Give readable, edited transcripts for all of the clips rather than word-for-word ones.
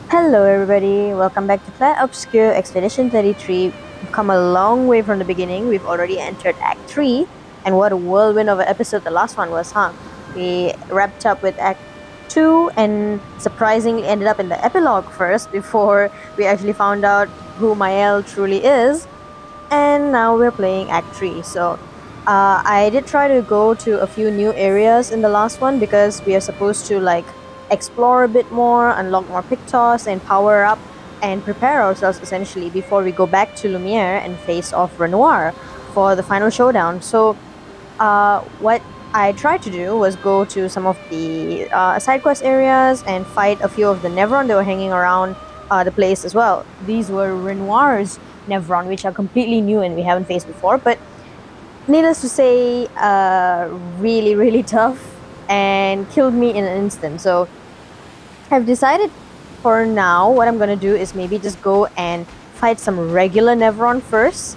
Hello everybody, welcome back to Clair Obscur Expedition 33. We've come a long way from the beginning. We've already entered Act 3, and what a whirlwind of an episode the last one was, huh? We wrapped up with Act 2 and surprisingly ended up in the epilogue first before we actually found out who Maelle truly is. And now we're playing Act 3. I did try to go to a few new areas in the last one because we are supposed to explore a bit more, unlock more Pictos, and power up and prepare ourselves essentially before we go back to Lumiere and face off Renoir for the final showdown. What I tried to do was go to some of the side quest areas and fight a few of the Nevron that were hanging around the place as well. These were Renoir's Nevron, which are completely new and we haven't faced before, but needless to say, really, really tough and killed me in an instant. So I've decided for now what I'm gonna do is maybe just go and fight some regular Nevron first,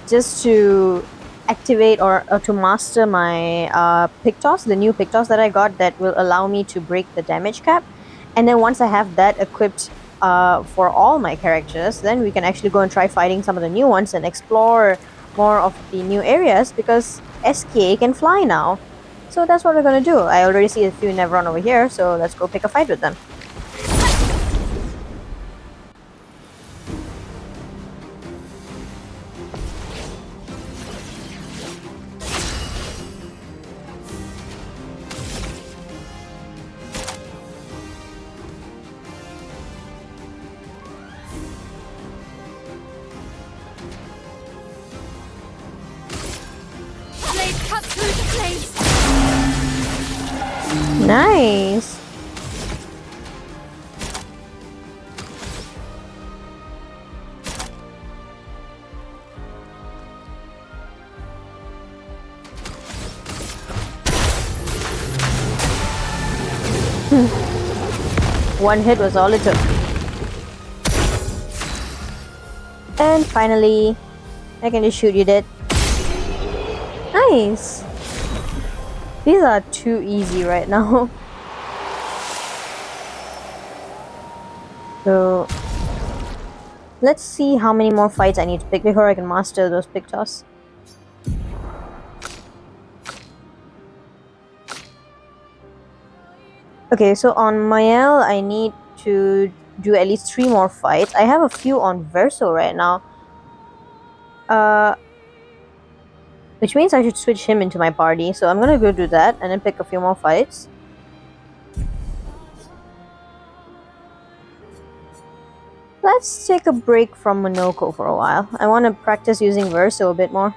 just to activate or to master my Pictos, the new Pictos that I got that will allow me to break the damage cap. And then once I have that equipped for all my characters, then we can actually go and try fighting some of the new ones and explore more of the new areas because SK can fly now. So that's what we're gonna do. I already see a few Nevron over here, so let's go pick a fight with them. Cut through the flames. Nice. One hit was all it took. And finally, I can just shoot you dead. Nice. These are too easy right now. So let's see how many more fights I need to pick before I can master those Pictos. Okay, so on Maelle, I need to do at least 3 more fights. I have a few on Verso right now. Which means I should switch him into my party. So I'm gonna go do that and then pick a few more fights. Let's take a break from Monoco for a while. I want to practice using Verso a bit more.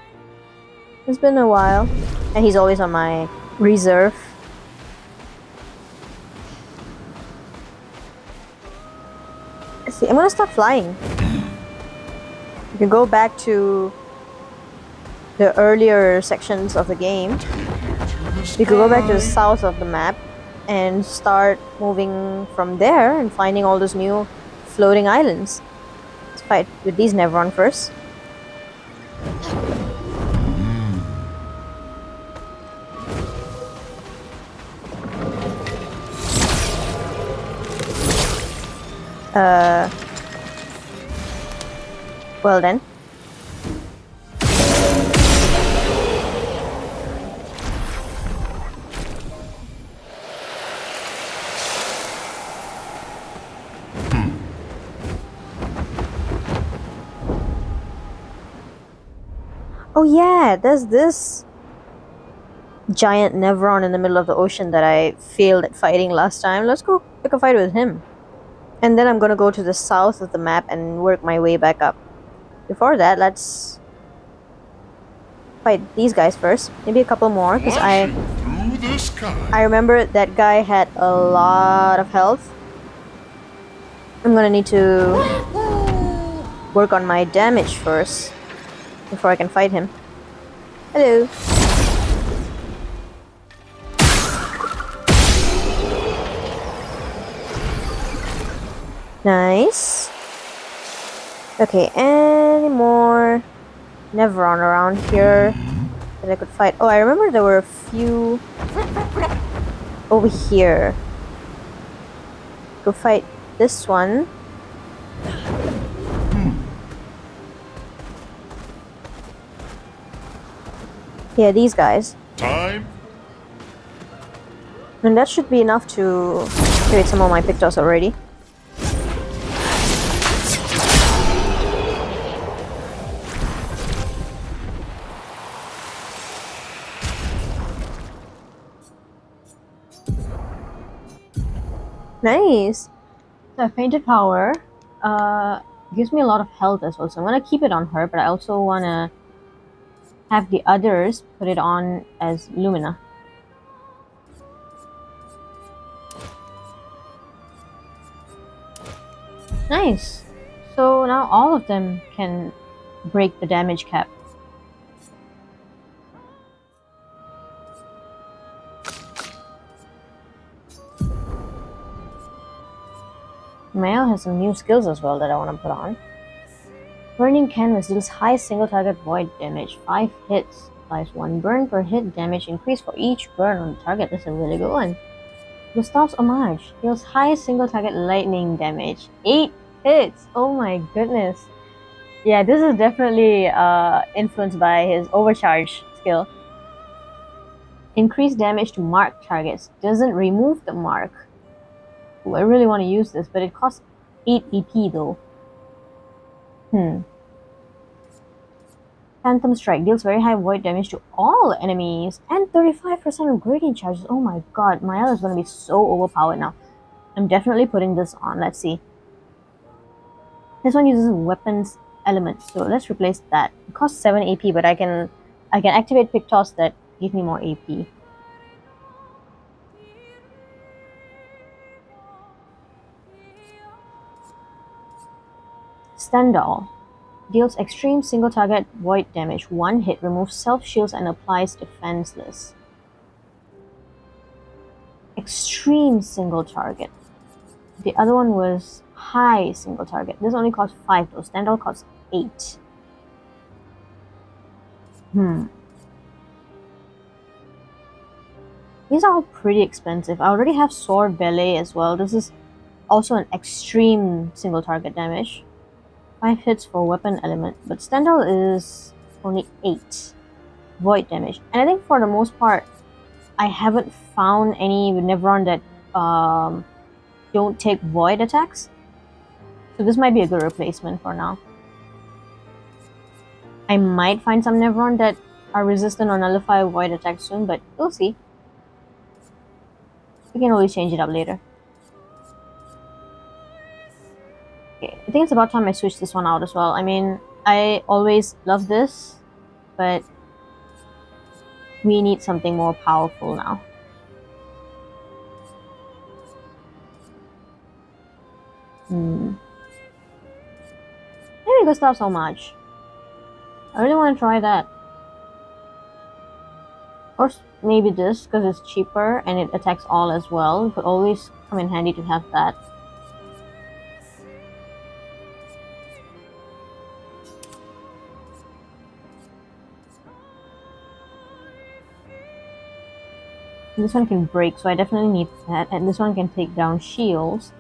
It's been a while. And he's always on my reserve. Let's see, I'm gonna start flying. You can go back to the earlier sections of the game. You could go back to the south of the map and start moving from there and finding all those new floating islands. Let's fight with these Nevron first. Well then. Oh yeah, there's this giant Nevron in the middle of the ocean that I failed at fighting last time. Let's go pick a fight with him. And then I'm gonna go to the south of the map and work my way back up. Before that, let's fight these guys first. Maybe a couple more, because I remember that guy had a lot of health. I'm gonna need to work on my damage first before I can fight him. Hello. Nice. Okay, any more Nevron around here that I could fight? Oh, I remember there were a few over here. Go fight this one. Yeah, these guys. Time. And that should be enough to activate some of my Pictos already. Nice. So Painted Power gives me a lot of health as well. So I'm gonna keep it on her, but I also wanna have the others put it on as Lumina. Nice. So now all of them can break the damage cap. Maelle has some new skills as well that I want to put on. Burning Canvas deals high single target void damage. 5 hits. Applies 1 burn per hit. Damage increase for each burn on the target. That's a really good one. Gustav's Homage deals high single target lightning damage. 8 hits. Oh my goodness. Yeah, this is definitely influenced by his overcharge skill. Increase damage to marked targets. Doesn't remove the mark. Ooh, I really want to use this, but it costs 8 EP though. Phantom Strike deals very high void damage to all enemies and 35% of gradient charges. Oh my god, Maelle is going to be so overpowered now. I'm definitely putting this on. Let's see. This one uses weapons element, so let's replace that. It costs 7 AP, but I can activate Pictos that give me more AP. Stendhal deals extreme single target void damage. 1 hit, removes self shields and applies defenseless. Extreme single target. The other one was high single target. This only costs 5 though. Stendhal costs 8. These are all pretty expensive. I already have Sword Ballet as well. This is also an extreme single target damage. 5 hits for weapon element. But Stendhal is only 8 void damage. And I think for the most part, I haven't found any Nevron that don't take void attacks. So this might be a good replacement for now. I might find some Nevron that are resistant or nullify void attacks soon, but we'll see. We can always change it up later. Okay, I think it's about time I switch this one out as well. I mean, I always love this, but we need something more powerful now. Maybe Gustav's Homage. I really want to try that. Or maybe this, because it's cheaper and it attacks all as well. It could always come in handy to have that. This one can break, so I definitely need that. And this one can take down shields.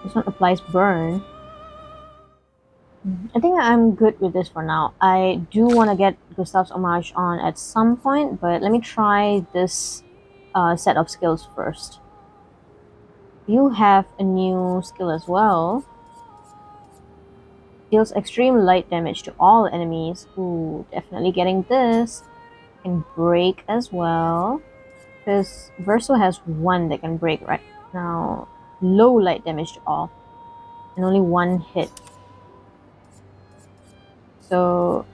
This one applies burn. I think I'm good with this for now. I do want to get Gustav's Homage on at some point, but let me try this set of skills first. You have a new skill as well. Deals extreme light damage to all enemies. Ooh, definitely getting this. Can break as well. Because Verso has 1 that can break right now. Low light damage to all. And only 1 hit. So,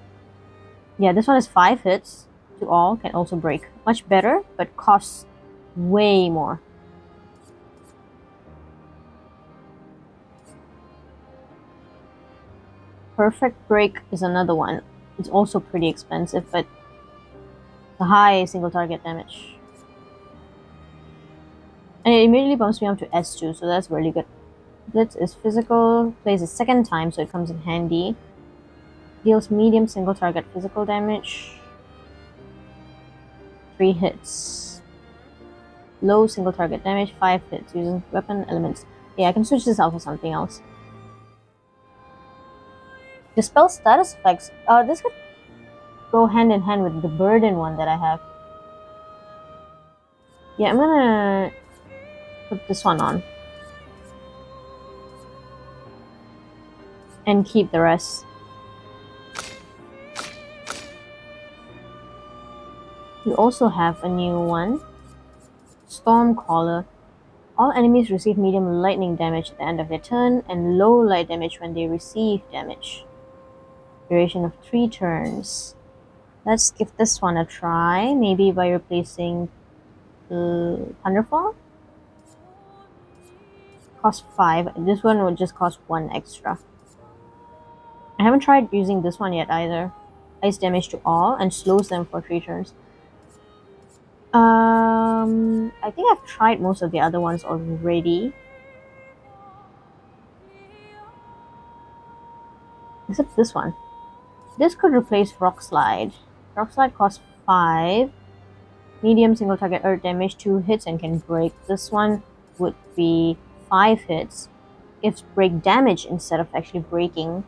yeah, this one is 5 hits to all. Can also break. Much better, but costs way more. Perfect Break is another one. It's also pretty expensive, but the high single target damage. And it immediately bumps me up to S2, so that's really good. Blitz is physical, plays a second time, so it comes in handy. Deals medium single target physical damage. 3 hits. Low single target damage, 5 hits, using weapon elements. Yeah, I can switch this out for something else. Dispel status effects. This could go hand in hand with the burden one that I have. Yeah, I'm gonna put this one on. And keep the rest. You also have a new one. Stormcaller. All enemies receive medium lightning damage at the end of their turn and low light damage when they receive damage. Duration of 3 turns. Let's give this one a try, maybe by replacing Thunderfall. Cost 5. This one would just cost 1 extra. I haven't tried using this one yet either. Ice damage to all and slows them for 3 turns. I think I've tried most of the other ones already. Except this one. This could replace Rock Slide. Rock Slide costs 5. Medium single target earth damage, 2 hits and can break. This one would be 5 hits. It's break damage instead of actually breaking.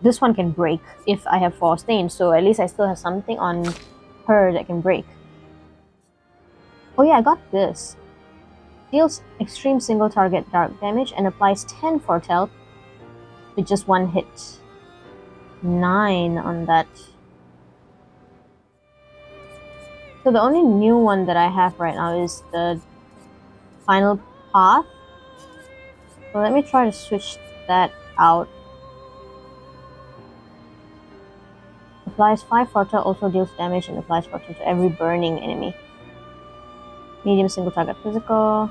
This one can break if I have 4 stains, so at least I still have something on her that can break. Oh yeah, I got this. Deals extreme single target dark damage and applies 10 foretell with just 1 hit. 9 on that. So the only new one that I have right now is the final path. So let me try to switch that out. Applies 5 foretell, also deals damage and applies foretell to every burning enemy. Medium single target physical.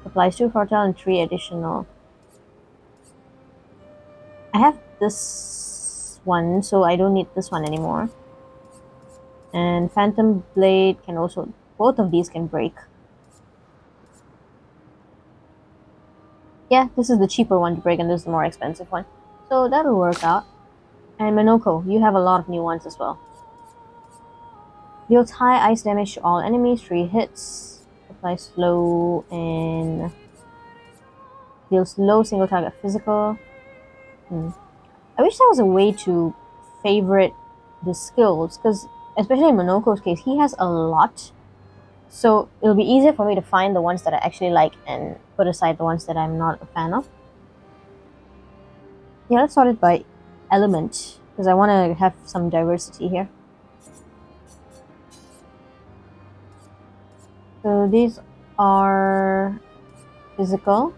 Applies 2 foretell and 3 additional. I have this one, so I don't need this one anymore. And Phantom Blade can also... Both of these can break. Yeah, this is the cheaper one to break and this is the more expensive one. So that'll work out. And Monoco, you have a lot of new ones as well. Deals high ice damage to all enemies, 3 hits. Applies slow and deals low single target physical. I wish there was a way to favorite the skills, because especially in Monoco's case, he has a lot. So it'll be easier for me to find the ones that I actually like and put aside the ones that I'm not a fan of. Yeah, let's sort it by element, because I want to have some diversity here. So these are physical.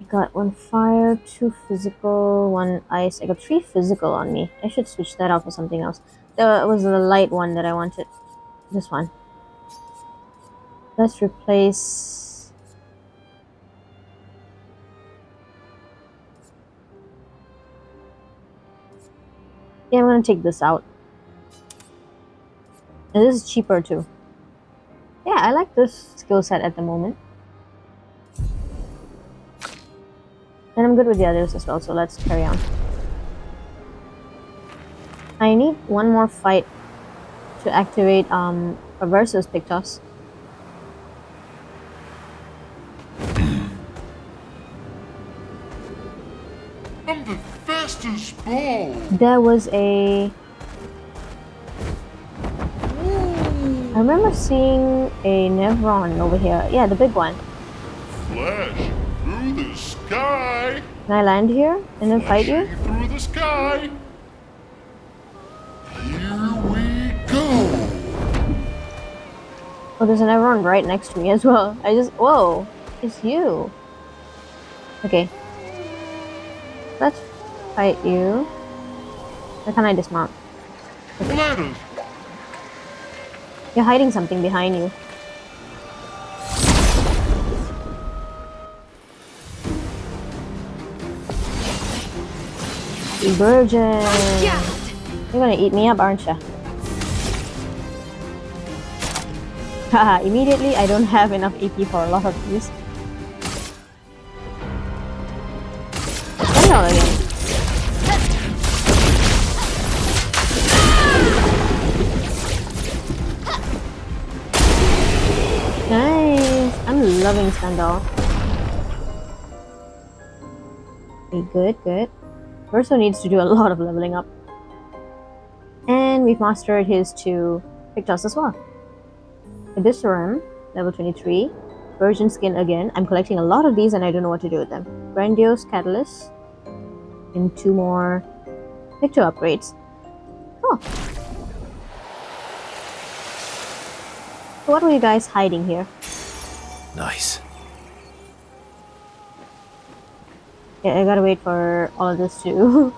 I got 1 fire, 2 physical, 1 ice. I got 3 physical on me. I should switch that out for something else. That was the light one that I wanted. This one. Let's replace... Yeah, I'm gonna take this out. And this is cheaper too. Yeah, I like this skill set at the moment. And I'm good with the others as well, so let's carry on. I need one more fight to activate Perversus Pictos. I'm the fastest ball. There was a... I remember seeing a Nevron over here. Yeah, the big one. Flash through the sky. Can I land here and then fight you? Flashing through the sky. Here we go. Oh, there's an Nevron right next to me as well. Whoa, it's you. Okay. Let's fight you. Where can I dismount? Okay. Ladders. You're hiding something behind you. Virgin. You're gonna eat me up, aren't you? Haha, immediately I don't have enough AP for a lot of these. Stand out again. loving Sandfall. Okay, good. Verso needs to do a lot of leveling up. And we've mastered his 2 Pictos as well. Abyssarum, level 23. Virgin Skin again. I'm collecting a lot of these and I don't know what to do with them. Grandiose Catalyst. And 2 more Picto upgrades. Oh. So what were you guys hiding here? Nice. Yeah, I gotta wait for all of this to...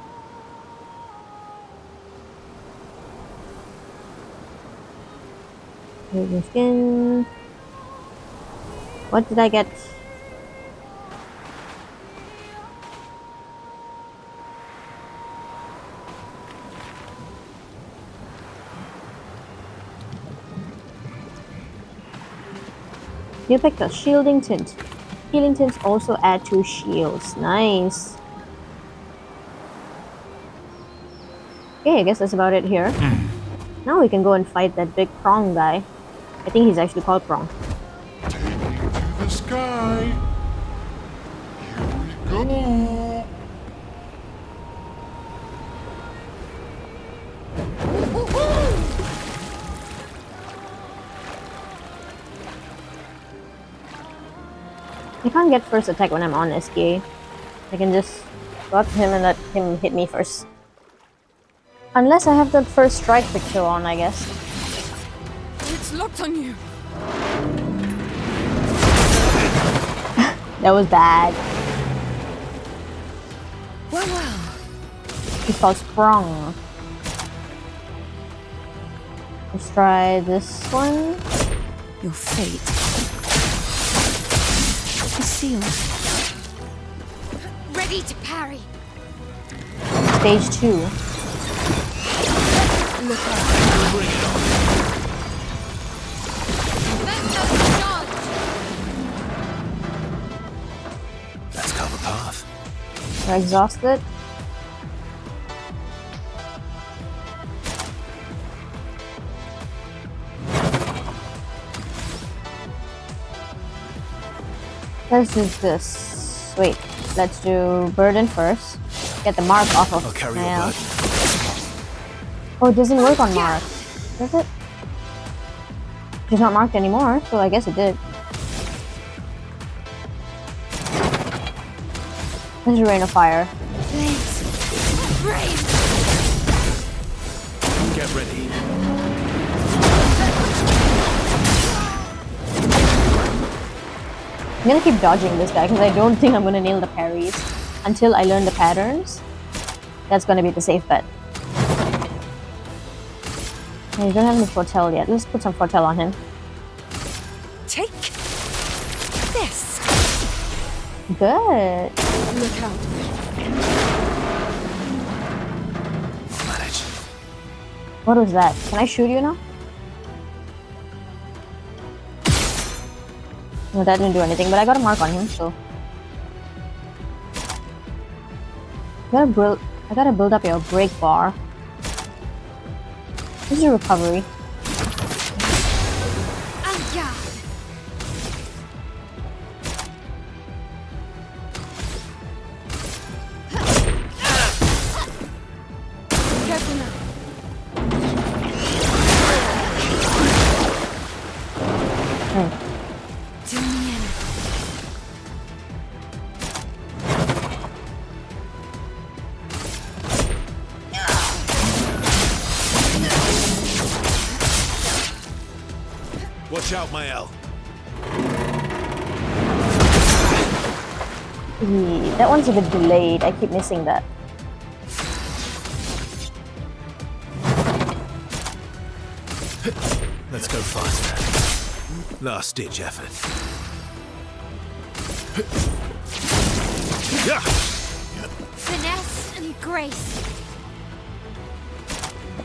Virgin Skin... What did I get? You picked a Shielding Tint. Healing Tints also add 2 shields. Nice. Okay, I guess that's about it here. Now we can go and fight that big prong guy. I think he's actually called Prong. Taking to the sky. Here we go. I can't get first attack when I'm on Esquie. I can just go up to him and let him hit me first. Unless I have the first strike picture on, I guess. It's locked on you. That was bad. Well. He's called Sprung. Let's try this one. Your fate is sealed. Ready to parry. Stage 2. Look out. Let's cover path. We're exhausted. Let's do this. Wait, let's do burden first. Get the mark off of I'll carry your Maelle. burden. Oh, it doesn't work on mark. Does it? It's not marked anymore, so I guess it did. This is Rain of Fire. Flames. Brave. Get ready. I'm gonna keep dodging this guy because I don't think I'm gonna nail the parries until I learn the patterns. That's gonna be the safe bet. And you don't have any foretell yet. Let's put some foretell on him. Take this. Good. Look out. I'll manage. What was that? Can I shoot you now? No, that didn't do anything, but I got a mark on him, so. I gotta build up your break bar. This is a recovery. Anja. Careful now. To me and Watch out, Maelle. That one's a bit delayed. I keep missing that. Let's go faster. Last ditch effort. Yeah. finesse and grace.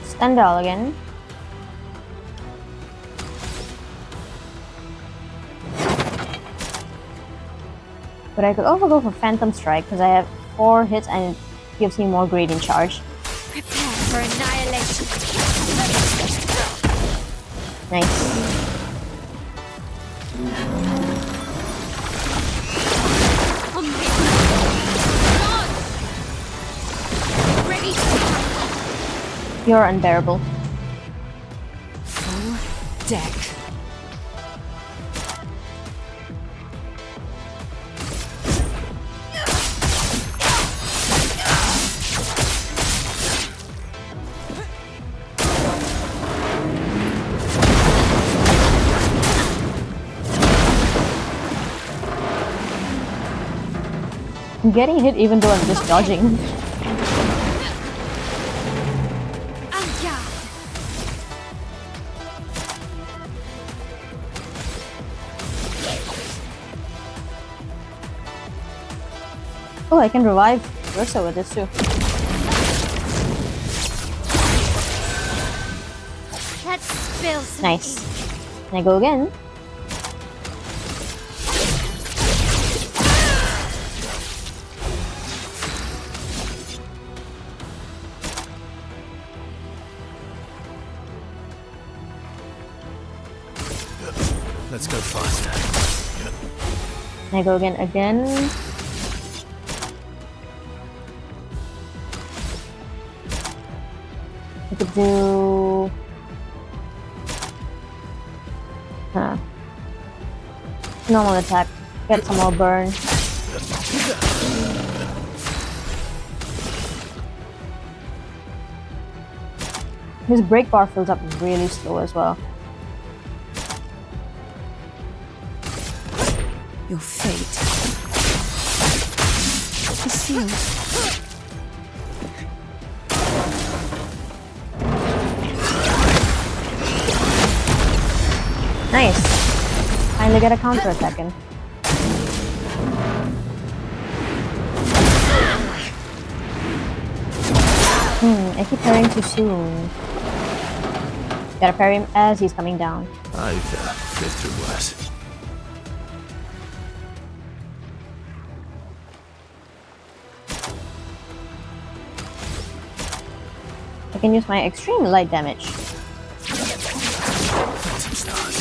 Stendhal again. But I could also go for Phantom Strike because I have 4 hits and it gives me more gradient charge. Prepare for annihilation. Nice. on me! On! Ready to fight! You're unbearable. Full deck. I'm getting hit even though I'm just dodging. En garde! Oh, I can revive Ursa with this too. Let's spill some Nice. ink. Can I go again? Let's go faster. Can I go again? I could do... normal attack. Get some more burn. His break bar fills up really slow as well. Your fate is sealed. Nice. Finally get a counter attack in. I keep parrying too soon. Gotta parry him as he's coming down. I've lived through worse. I can use my extreme light damage. Some stars.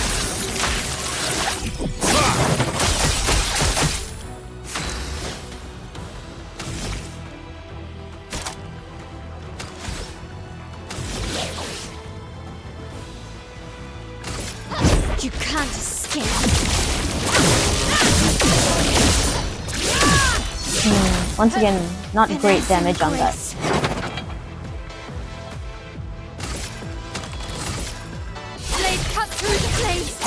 You can't escape. Once again, not great damage on that. Blade cut through the blades.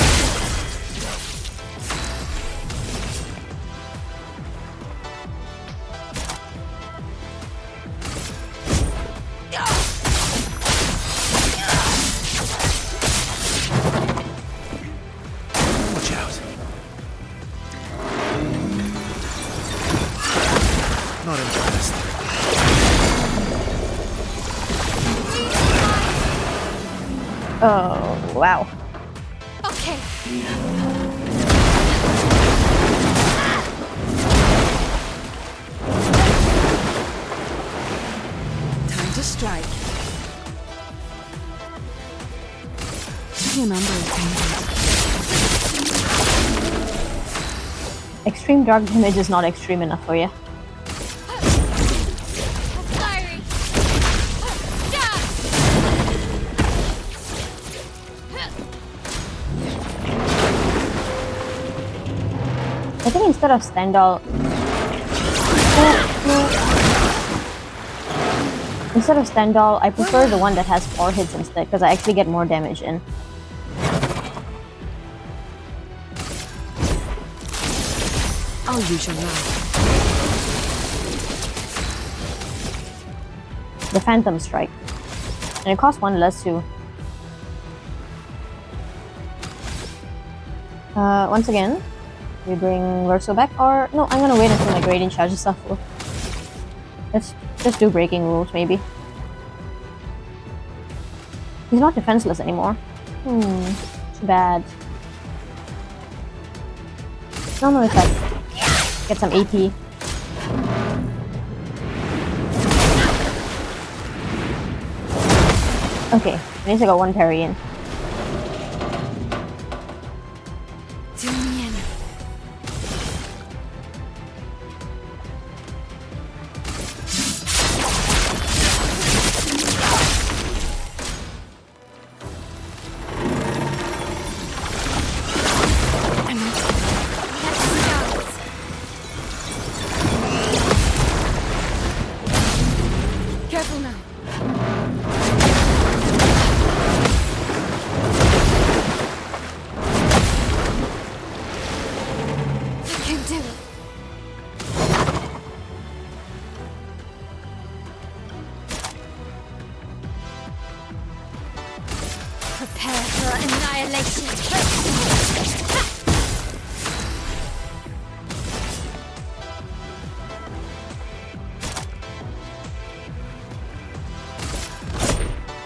Watch out. Not impressed. Oh, wow. Okay. Time to strike. Remember Extreme dark damage is not extreme enough for you. Fiery. Stab. I think instead of Stendhal... Instead of Stendhal, I prefer the one that has 4 hits instead, because I actually get more damage in. I'll use your knife. The Phantom Strike. And it costs 1 less too. Once again, we bring Verso back, or... No, I'm gonna wait until my gradient charges are full. Let's just do breaking rules, maybe. He's not defenseless anymore. Too bad. Normal attack. Get some AP. Okay, at least I got 1 parry in. Do me in. Careful now. I can do it. Prepare for annihilation.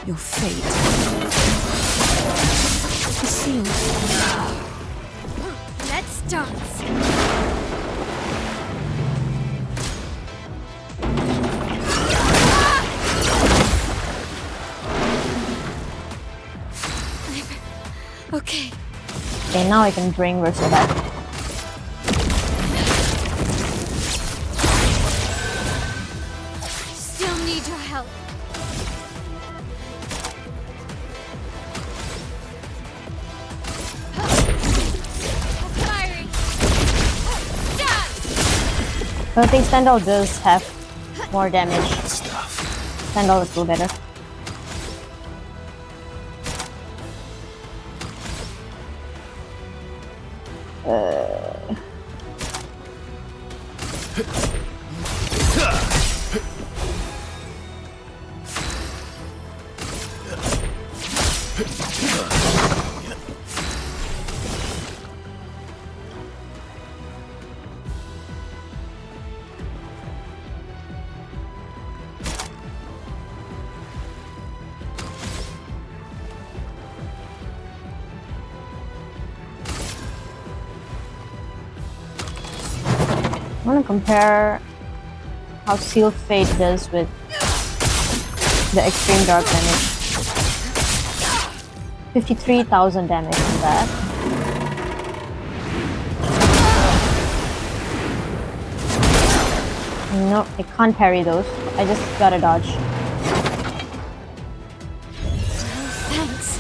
Your fate is sealed. Let's dance. Okay. Okay, now I can bring Versa back. Still need your help. Firing. So I think Sandfall does have more damage. Stuff. Sandfall is still better. I want to compare how Seal Fate does with the extreme dark damage. 53,000 damage from that. No, I can't parry those. I just gotta dodge. Thanks.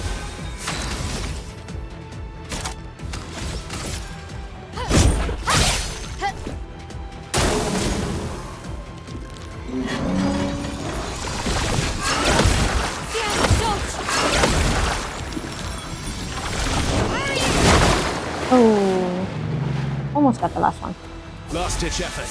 Oh, almost got the last one. Last ditch effort.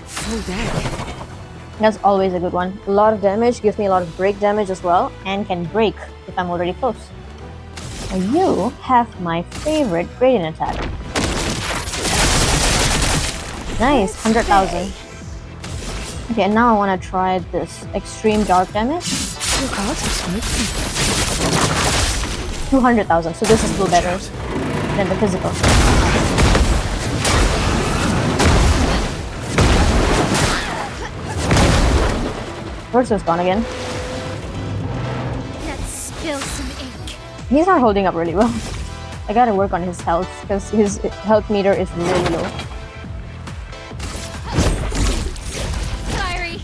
Full deck. That's always a good one. A lot of damage gives me a lot of break damage as well, and can break if I'm already close. Now you have my favorite gradient attack. Nice, 100,000. Okay, and now I want to try this extreme dark damage. 200,000, so this is still better than the physical. Versa's gone again. Let's spill some ink. He's not holding up really well. I gotta work on his health, because his health meter is really low. Fiery.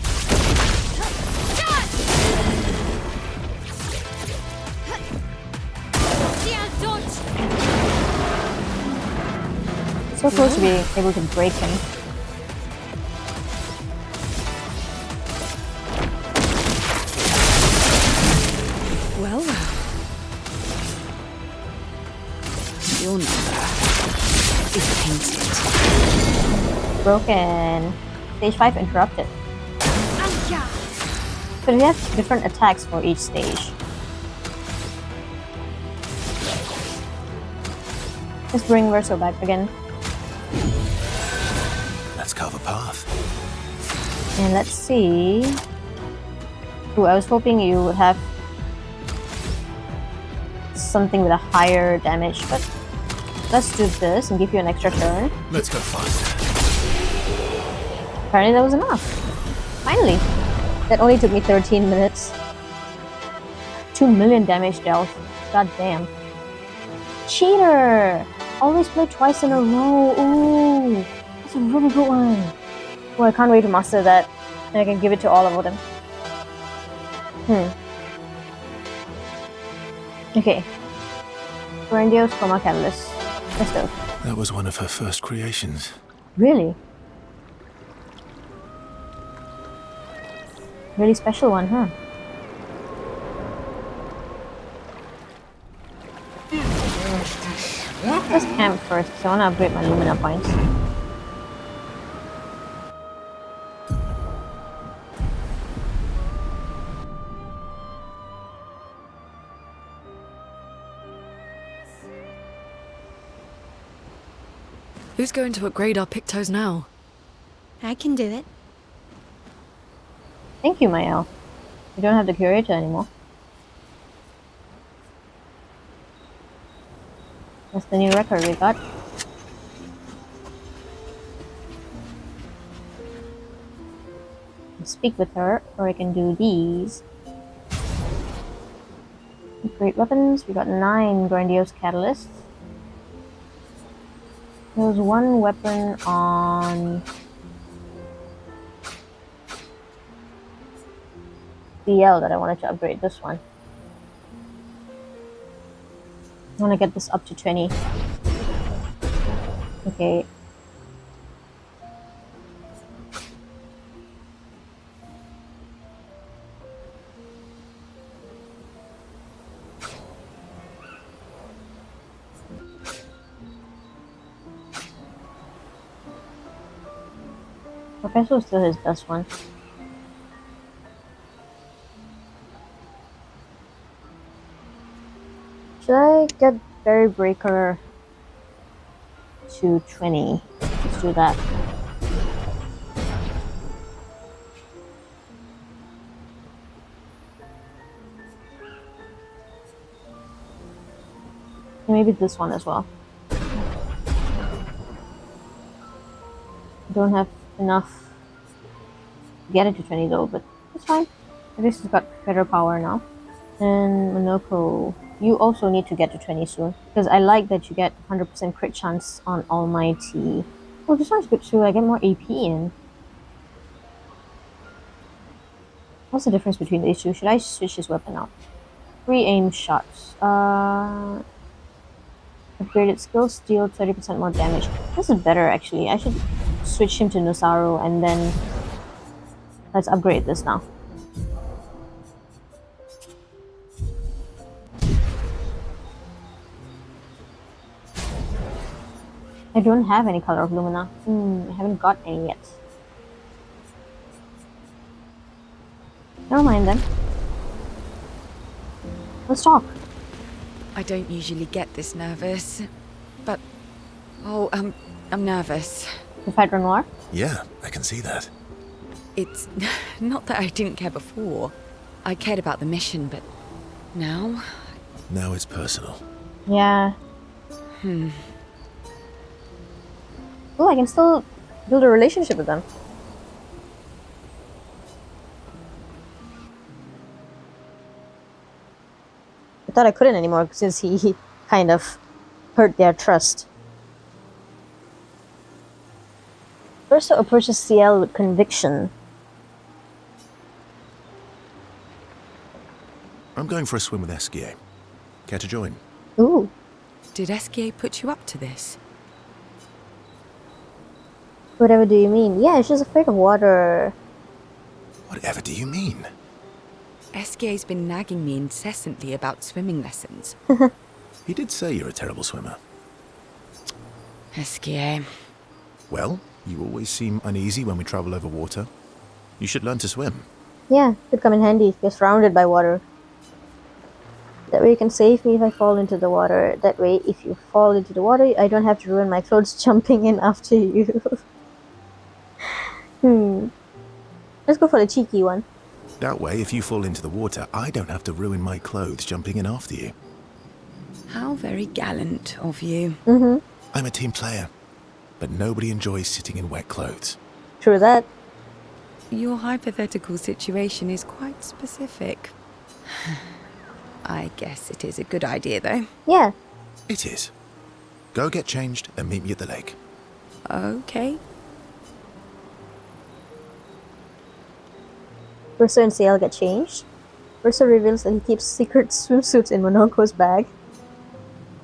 So close to being able to break him. Well, well. Your number is painted. Broken. Stage 5 interrupted. Aya! So we have different attacks for each stage. Let's bring Verso back again. Let's carve a path. And let's see. Ooh, I was hoping you would have something with a higher damage, but let's do this and give you an extra turn. Let's go faster. Apparently that was enough. Finally. That only took me 13 minutes. 2 million damage dealt. God damn. Cheater! Always play twice in a row. Ooh, that's a really good one. Oh, I can't wait to master that. And I can give it to all of them. Hmm. Okay. Grandiose Chroma Catalyst. Let's go. That was one of her first creations. Really? Really special one, huh? Let's camp first, because I want to upgrade my Lumina points. Who's going to upgrade our Pictos now? I can do it. Thank you, Maelle. You don't have the curator anymore. That's the new record we got. Speak with her, or I can do these. Great weapons. We got 9 grandiose catalysts. There was one weapon on Sciel that I wanted to upgrade. This one. I want to get this up to 20. Okay. Professor is still his best one. Should I get Berry Breaker to 20? Let's do that. Maybe this one as well. Don't have enough to get it to 20 though, but it's fine. At least it's got better power now. And Monoco, you also need to get to 20 soon, because I like that you get 100% crit chance on Almighty. Oh, this one's good too. I get more AP in. What's the difference between these two? Should I switch his weapon out? 3 aim shots. Upgraded skills deal 30% more damage. This is better actually. I should switch him to Nosaru and then let's upgrade this now. I don't have any color of Lumina. I haven't got any yet. Never mind then. Let's talk. I don't usually get this nervous, but... Oh, I'm nervous. To fight Renoir? Yeah, I can see that. It's not that I didn't care before. I cared about the mission, but now... Now it's personal. Yeah. Oh, I can still build a relationship with them. I thought I couldn't anymore since he kind of hurt their trust. Ursa approaches Sciel with conviction. I'm going for a swim with Esquie. Care to join? Ooh. Did Esquie put you up to this? Whatever do you mean? Yeah, she's afraid of water. Whatever do you mean? Esquie's been nagging me incessantly about swimming lessons. He did say you're a terrible swimmer. Esquie. Well, you always seem uneasy when we travel over water. You should learn to swim. Yeah, could come in handy. You're surrounded by water. That way you can save me if I fall into the water. That way, if you fall into the water, I don't have to ruin my clothes jumping in after you. Let's go for the cheeky one. That way, if you fall into the water, I don't have to ruin my clothes jumping in after you. How very gallant of you. I'm a team player, but nobody enjoys sitting in wet clothes. True that. Your hypothetical situation is quite specific. I guess it is a good idea, though. Yeah. It is. Go get changed and meet me at the lake. Okay. Ursa and Sciel get changed. Verso reveals that he keeps secret swimsuits in Monoco's bag.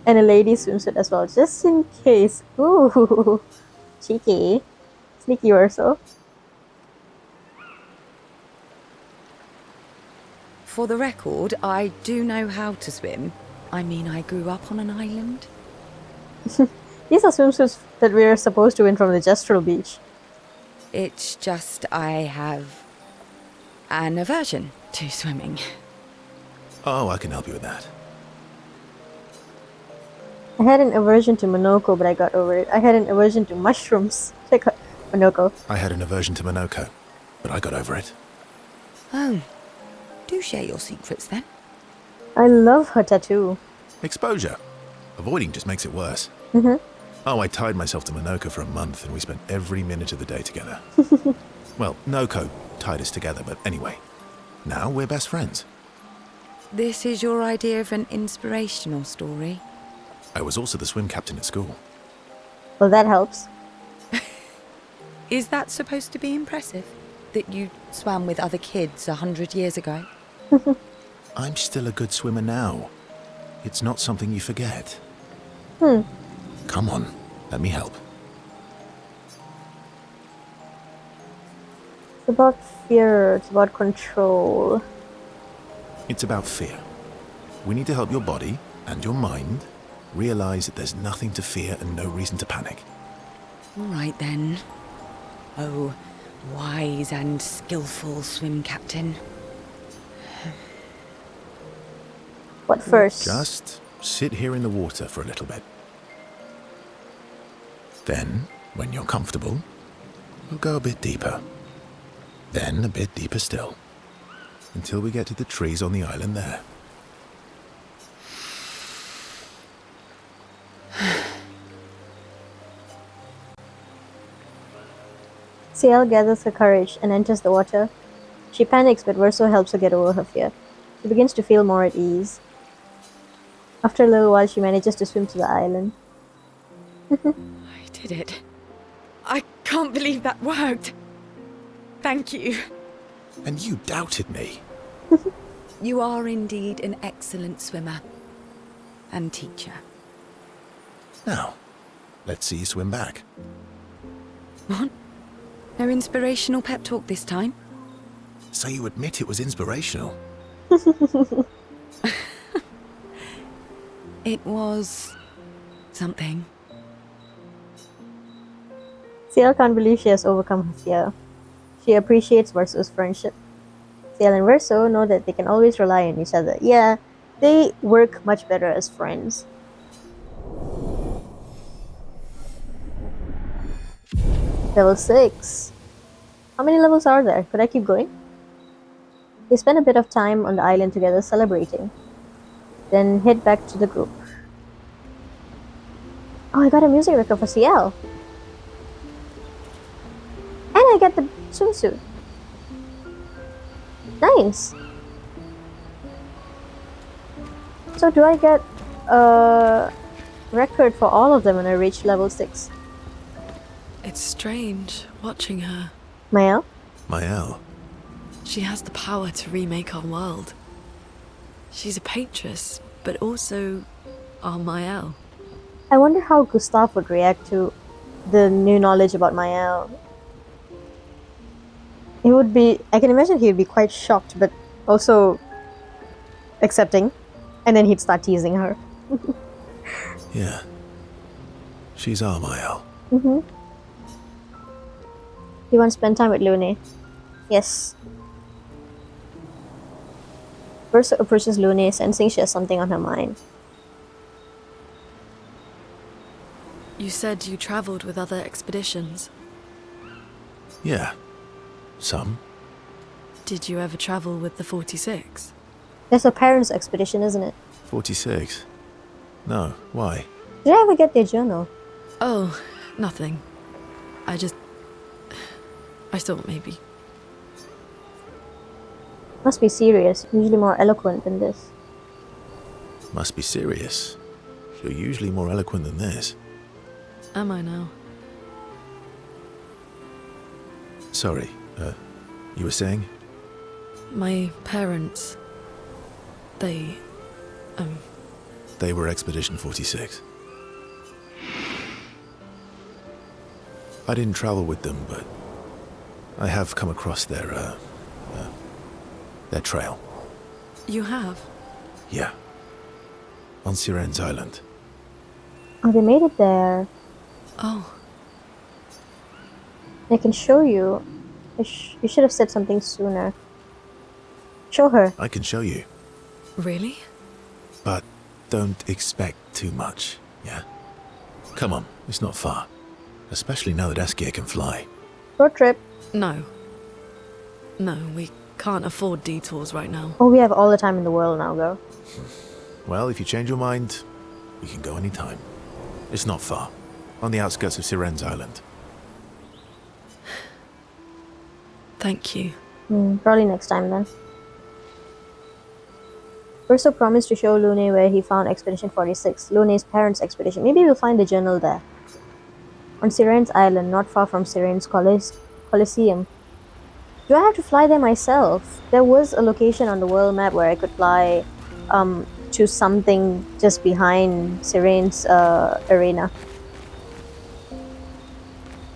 And a ladies' swimsuit as well, just in case. Ooh, cheeky. Sneaky Verso. For the record, I do know how to swim. I mean, I grew up on an island. These are swimsuits that we are supposed to win from the Gestural Beach. It's just I have an aversion to swimming. Oh, I can help you with that. I had an aversion to Monoco, but I got over it. I had an aversion to mushrooms. Check out Monoco. I had an aversion to Monoco, but I got over it. Oh, do share your secrets then. I love her tattoo. Exposure. Avoiding just makes it worse. Oh, I tied myself to Monoco for a month and we spent every minute of the day together. Well, Noko tied us together, but anyway. Now we're best friends. This is your idea of an inspirational story? I was also the swim captain at school. Well, that helps. Is that supposed to be impressive? That you swam with other kids 100 years ago? I'm still a good swimmer now. It's not something you forget. Come on, let me help. It's about fear, it's about control. It's about fear. We need to help your body and your mind realize that there's nothing to fear and no reason to panic. All right then. Oh, wise and skillful swim captain. What first? Just sit here in the water for a little bit. Then, when you're comfortable, we'll go a bit deeper. Then a bit deeper still. Until we get to the trees on the island there. Sciel gathers her courage and enters the water. She panics, but Verso helps her get over her fear. She begins to feel more at ease. After a little while, she manages to swim to the island. I did it. I can't believe that worked. Thank you. And you doubted me. You are indeed an excellent swimmer. And teacher. Now, let's see you swim back. What? No inspirational pep talk this time? So you admit it was inspirational? It was... something. Sciel can't believe she has overcome her fear. She appreciates Verso's friendship. Sciel and Verso know that they can always rely on each other. Yeah, they work much better as friends. Level 6. How many levels are there? Could I keep going? They spend a bit of time on the island together celebrating. Then head back to the group. Oh, I got a music record for Sciel. And I get the swimsuit. Nice. So do I get a record for all of them when I reach level 6? It's strange watching her. Maelle? Maelle. She has the power to remake our world. She's a patroness, but also our Maelle. I wonder how Gustav would react to the new knowledge about Maelle. He would be, I can imagine he would be quite shocked, but also accepting. And then he'd start teasing her. Yeah. She's our Maelle. You want to spend time with Lune? Yes. Verso approaches Lune, sensing she has something on her mind. You said you traveled with other expeditions. Yeah. Some. Did you ever travel with the 46? That's a parents' expedition, isn't it? 46. No, why? Did I ever get their journal? Oh, nothing. I thought maybe. Must be serious, usually more eloquent than this. Must be serious. You're usually more eloquent than this. Am I now? Sorry, you were saying? My parents, They, They were Expedition 46. I didn't travel with them, but I have come across their trail. you have? Yeah. On Siren's Island. Oh, they made it there. Oh, I can show you. You should have said something sooner. Show her. I can show you, really? but don't expect too much, yeah? Come on, it's not far. Especially now that Esquie can fly. Road trip. No. No, we can't afford detours right now. Oh, we have all the time in the world now, girl. Well, if you change your mind, we can go anytime. It's not far. On the outskirts of Siren's Island. Thank you. Probably next time then. Urso promised to show Lune where he found Expedition 46, Lune's parents' expedition. Maybe we'll find the journal there. On Siren's Island, not far from Siren's Coliseum. Do I have to fly there myself? There was a location on the world map where I could fly to something just behind Siren's arena.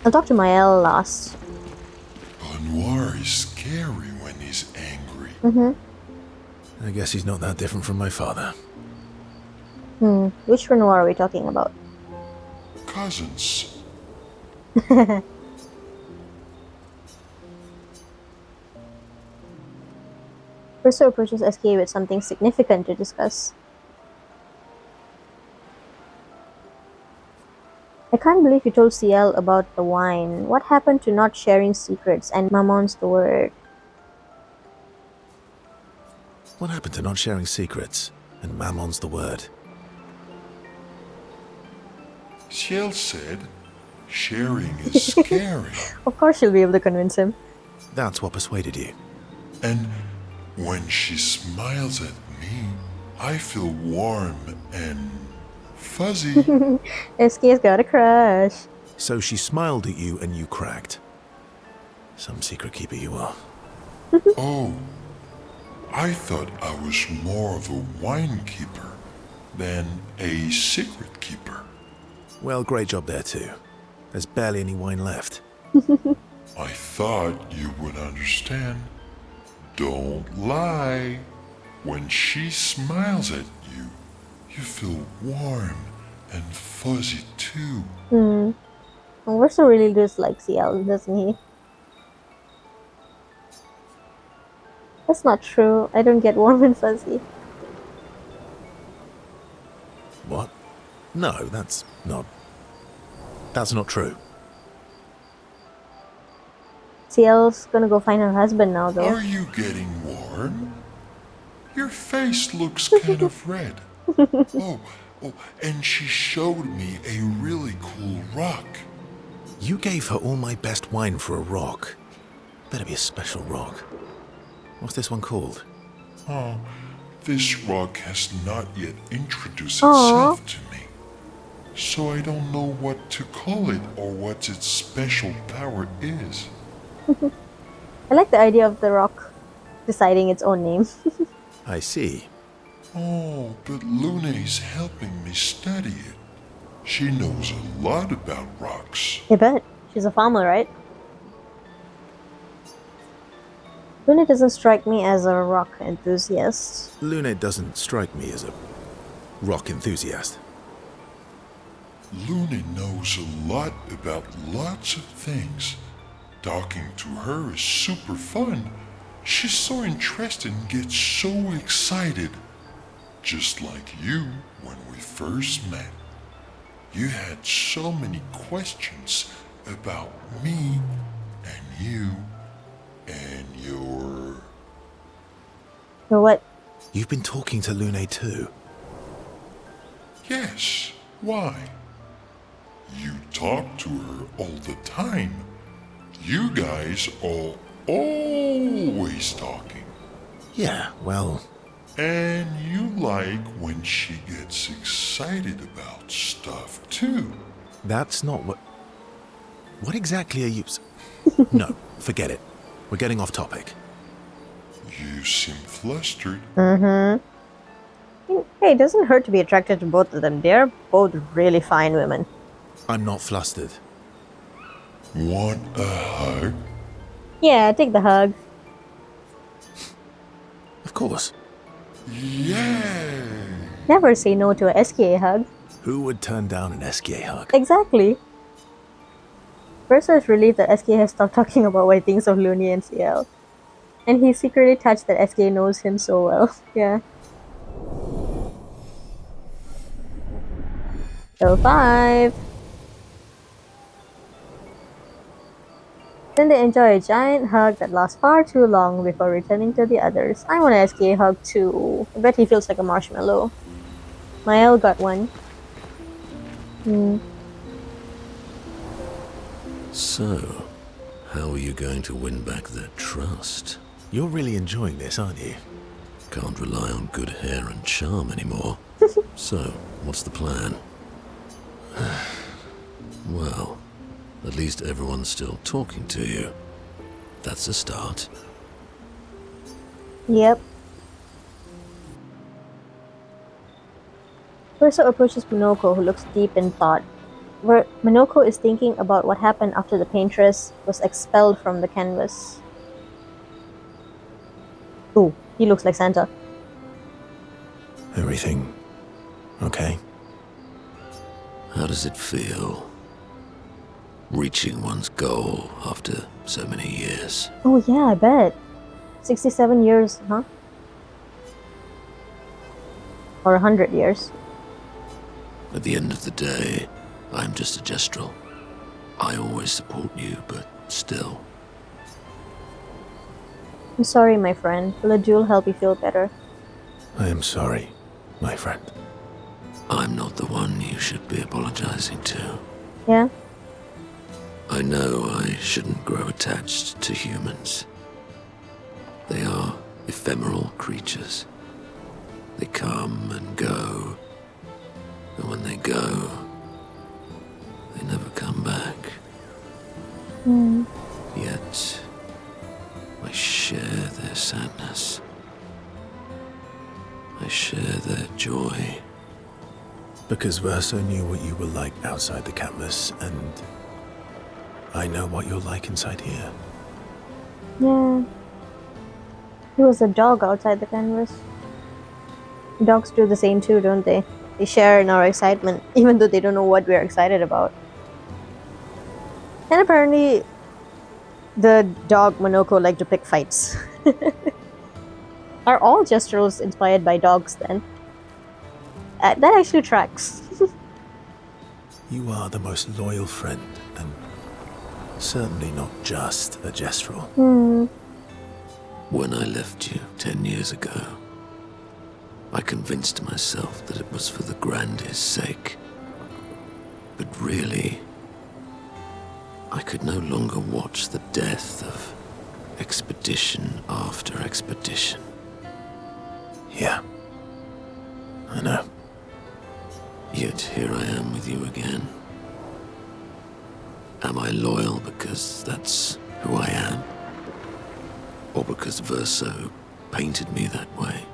I'll talk to Maelle last. Noir is scary when he's angry. I guess he's not that different from my father. Which Renoir are we talking about? Cousins. Urso approaches Esquie with something significant to discuss. I can't believe you told Sciel about the wine. What happened to not sharing secrets and Mamon's the word? What happened to not sharing secrets? And Mammon's the word. Sciel said, sharing is scary. Of course she'll be able to convince him. That's what persuaded you. And when she smiles at me, I feel warm and fuzzy. Esquie's got a crush. So she smiled at you and you cracked. Some secret keeper you are. Oh, I thought I was more of a wine keeper than a secret keeper. Well, great job there too. There's barely any wine left. I thought you would understand. Don't lie. When she smiles at you, you feel warm and fuzzy too. Urso really dislikes Sciel, doesn't he? That's not true. I don't get warm and fuzzy. What? No, that's not true. Ciel's gonna go find her husband now, though. Are you getting warm? Your face looks kind of red. Oh, and she showed me a really cool rock. You gave her all my best wine for a rock. Better be a special rock. What's this one called? Oh, this rock has not yet introduced Aww. itself to me. So I don't know what to call it or what its special power is. I like the idea of the rock deciding its own name. I see. Oh, but Lune is helping me study it. She knows a lot about rocks. I bet. She's a farmer, right? Lune doesn't strike me as a rock enthusiast. Lune doesn't strike me as a rock enthusiast. Lune knows a lot about lots of things. Talking to her is super fun. She's so interested and gets so excited. Just like you when we first met. You had so many questions about me and you and your... So what? You've been talking to Lune too. Yes, why? You talk to her all the time. You guys are always talking. Yeah, well, And you like when she gets excited about stuff too. that's not what... What exactly are you... No, forget it. We're getting off topic. You seem flustered. Hey, it doesn't hurt to be attracted to both of them. They're both really fine women. I'm not flustered. Want a hug? Yeah, take the hug. Of course. Yay! Never say no to a Esquie hug. Who would turn down an Esquie hug? Exactly. Verso is relieved that Esquie has stopped talking about what he thinks of Lune and Sciel. And he's secretly touched that Esquie knows him so well. Yeah. So 5. Then they enjoy a giant hug that lasts far too long before returning to the others. I want an Esquie hug too. I bet he feels like a marshmallow. Maelle got one. So, how are you going to win back their trust? You're really enjoying this, aren't you? Can't rely on good hair and charm anymore. So, what's the plan? Well, at least everyone's still talking to you. That's a start. Yep. Verso approaches Monoco, who looks deep in thought. Monoco is thinking about what happened after the paintress was expelled from the canvas. Ooh, he looks like Santa. Everything okay? How does it feel? Reaching one's goal after so many years. Oh yeah, I bet. 67 years, huh? Or 100 years. At the end of the day, I'm just a gestural. I always support you, but still. I'm sorry, my friend. Will a duel help you feel better? I am sorry, my friend. I'm not the one you should be apologizing to. Yeah? I know I shouldn't grow attached to humans. They are ephemeral creatures. They come and go, and when they go, they never come back. Yet, I share their sadness. I share their joy. Because Verso knew what you were like outside the canvas, and I know what you're like inside here. Yeah. He was a dog outside the canvas. Dogs do the same too, don't they? They share in our excitement, even though they don't know what we're excited about. And apparently, the dog Monoco liked to pick fights. Are all gesturals inspired by dogs then? That actually tracks. You are the most loyal friend, and certainly not just a gestural. When I left you 10 years ago, I convinced myself that it was for the grandest sake. But really, I could no longer watch the death of expedition after expedition. Yeah, I know. Yet here I am with you again. Am I loyal because that's who I am? Or because Verso painted me that way?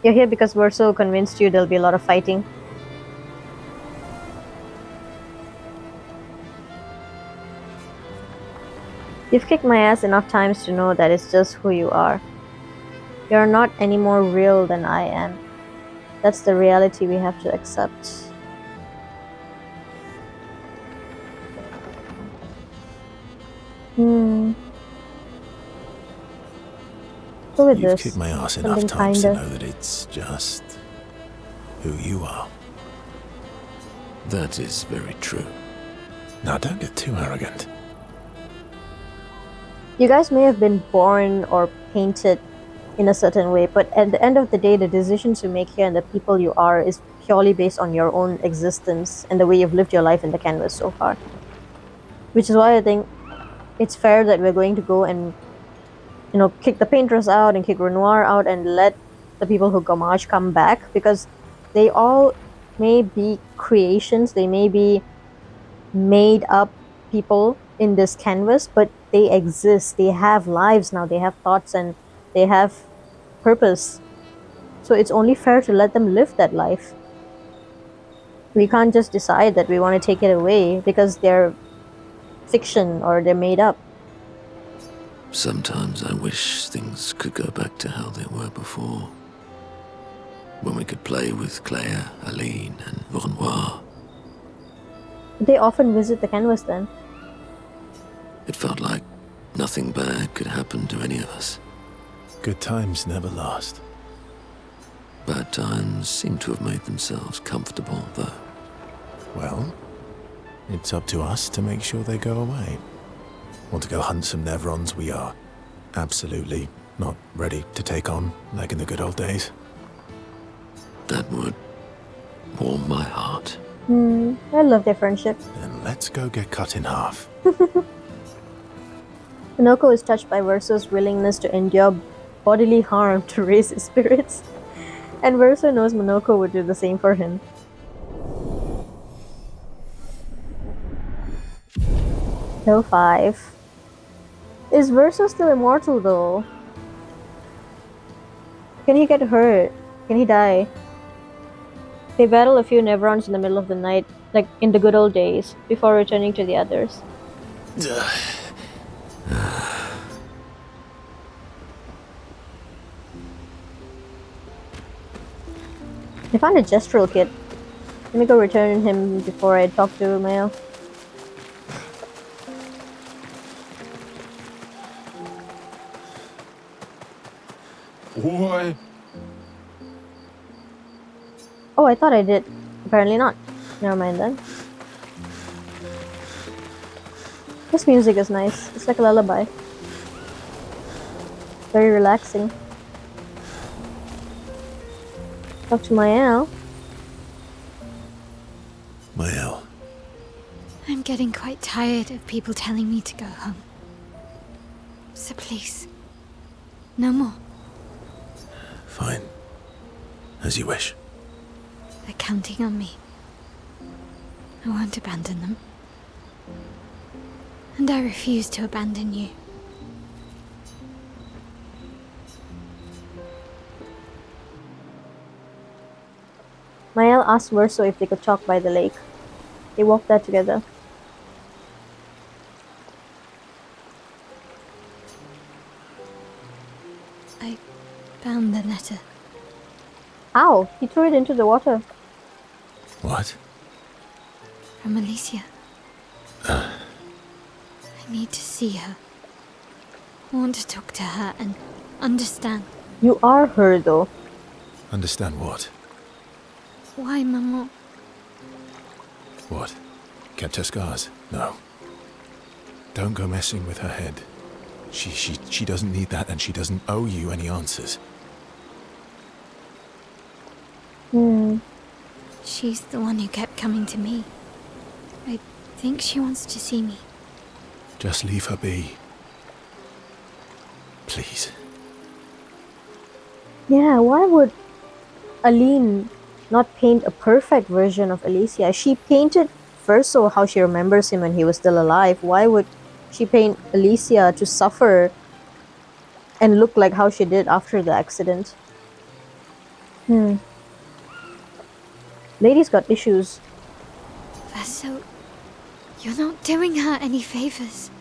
You're here because Verso convinced you there'll be a lot of fighting. You've kicked my ass enough times to know that it's just who you are. You're not any more real than I am. That's the reality we have to accept. Go with You've this. kicked my ass enough Something times to kinda. know that it's just who you are. That is very true. Now don't get too arrogant. You guys may have been born or painted in a certain way, but at the end of the day, the decisions you make here and the people you are is purely based on your own existence and the way you've lived your life in the canvas so far. Which is why I think it's fair that we're going to go and, kick the painters out and kick Renoir out and let the people who Gamage come back, because they all may be creations, they may be made up people in this canvas, but they exist, they have lives now, they have thoughts, and they have purpose. So it's only fair to let them live that life. We can't just decide that we want to take it away because they're fiction or they're made up. Sometimes I wish things could go back to how they were before. When we could play with Claire, Aline, and Renoir. They often visit the canvas then. It felt like nothing bad could happen to any of us. Good times never last. Bad times seem to have made themselves comfortable, though. Well, it's up to us to make sure they go away. Want to go hunt some Nevrons? We are. Absolutely not ready to take on like in the good old days. That would warm my heart. I love their friendship. Then let's go get cut in half. Monoco is touched by Verso's willingness to endure bodily harm to raise his spirits. And Verso knows Monoco would do the same for him. Hill 5. Is Verso still immortal though? Can he get hurt? Can he die? They battle a few Nevrons in the middle of the night, like in the good old days, before returning to the others. I found a gestural kit. Let me go return him before I talk to Maelle. What? Oh, I thought I did. Apparently not. Never mind then. This music is nice. It's like a lullaby. Very relaxing. Talk to Maelle. Maelle. I'm getting quite tired of people telling me to go home. So please, no more. Fine. As you wish. They're counting on me. I won't abandon them. And I refuse to abandon you. Maelle asked Verso if they could talk by the lake. They walked there together. I found the letter. How? He threw it into the water. What? From Alicia. I need to see her. I want to talk to her and understand. You are her though. Understand what? Why, Maman? What? Kept her scars? No. Don't go messing with her head. She doesn't need that, and she doesn't owe you any answers. She's the one who kept coming to me. I think she wants to see me. Just leave her be. Please. Yeah, why would Aline not paint a perfect version of Alicia? She painted Verso how she remembers him when he was still alive. Why would she paint Alicia to suffer and look like how she did after the accident? Lady's got issues. Verso, you're not doing her any favors.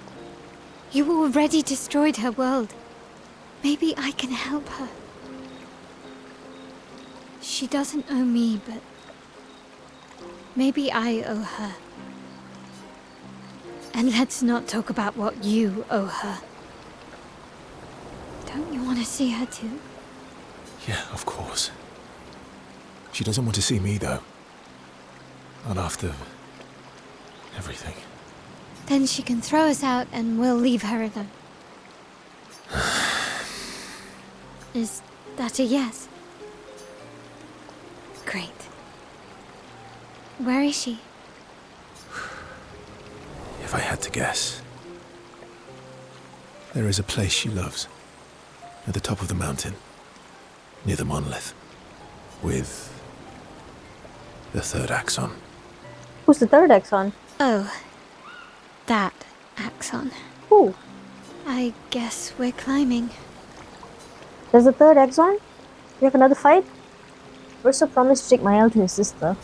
You already destroyed her world. Maybe I can help her. She doesn't owe me, but maybe I owe her. And let's not talk about what you owe her. Don't you want to see her too? Yeah, of course. She doesn't want to see me, though. Not after everything. Then she can throw us out and we'll leave her alone. Is that a yes? Great. Where is she? If I had to guess, there is a place she loves. At the top of the mountain. Near the monolith. With the third axon. Who's the third Exxon? Oh, that Axon. Who? I guess we're climbing. There's a third Exxon? We have another fight? Verso promised to take Maelle to his sister.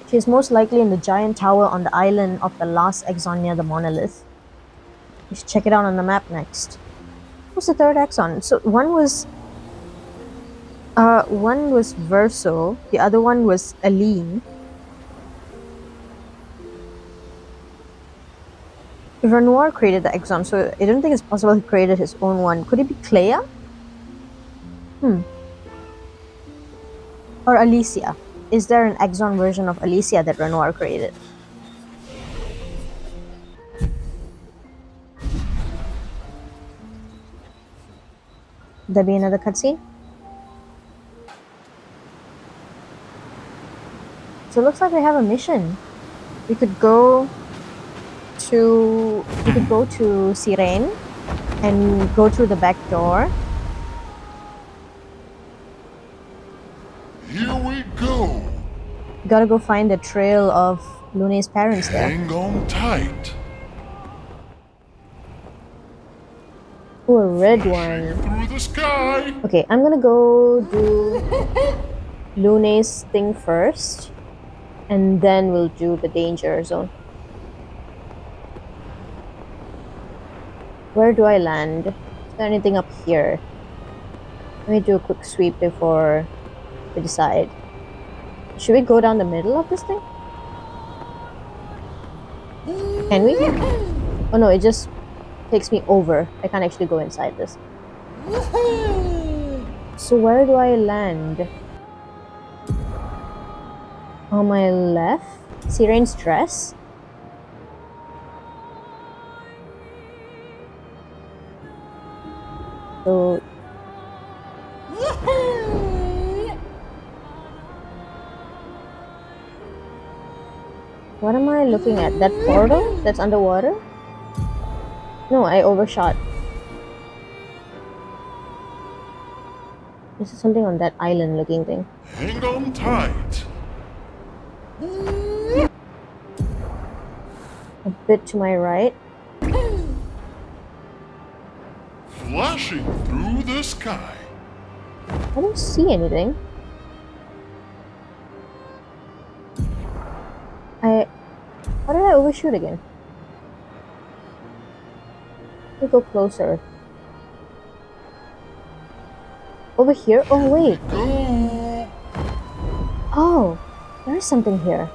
She is most likely in the giant tower on the island of the last Exxon near the monolith. We should check it out on the map next. What's the third Exxon? So one was Verso, the other one was Aline. Renoir created the Exxon, so I don't think it's possible he created his own one. Could it be Clair? Or Alicia? Is there an Exxon version of Alicia that Renoir created? There be another cutscene? So it looks like we have a mission. We could go to Sirene and go through the back door. Here we go. Gotta go find the trail of Lune's parents there. Hang on tight. Oh, a red one. Through the sky. Okay, I'm gonna go do Lune's thing first, and then we'll do the danger zone. Where do I land? Is there anything up here? Let me do a quick sweep before we decide. Should we go down the middle of this thing? Can we? Oh no, it just takes me over. I can't actually go inside this. So where do I land? On my left? Sirene's dress? So... What am I looking at? That portal that's underwater? No, I overshot. This is something on that island looking thing. Hang on tight. A bit to my right. Flashing through the sky. I don't see anything. How did I overshoot again? Let me go closer. Over here? Oh wait. Go. Oh, there is something here.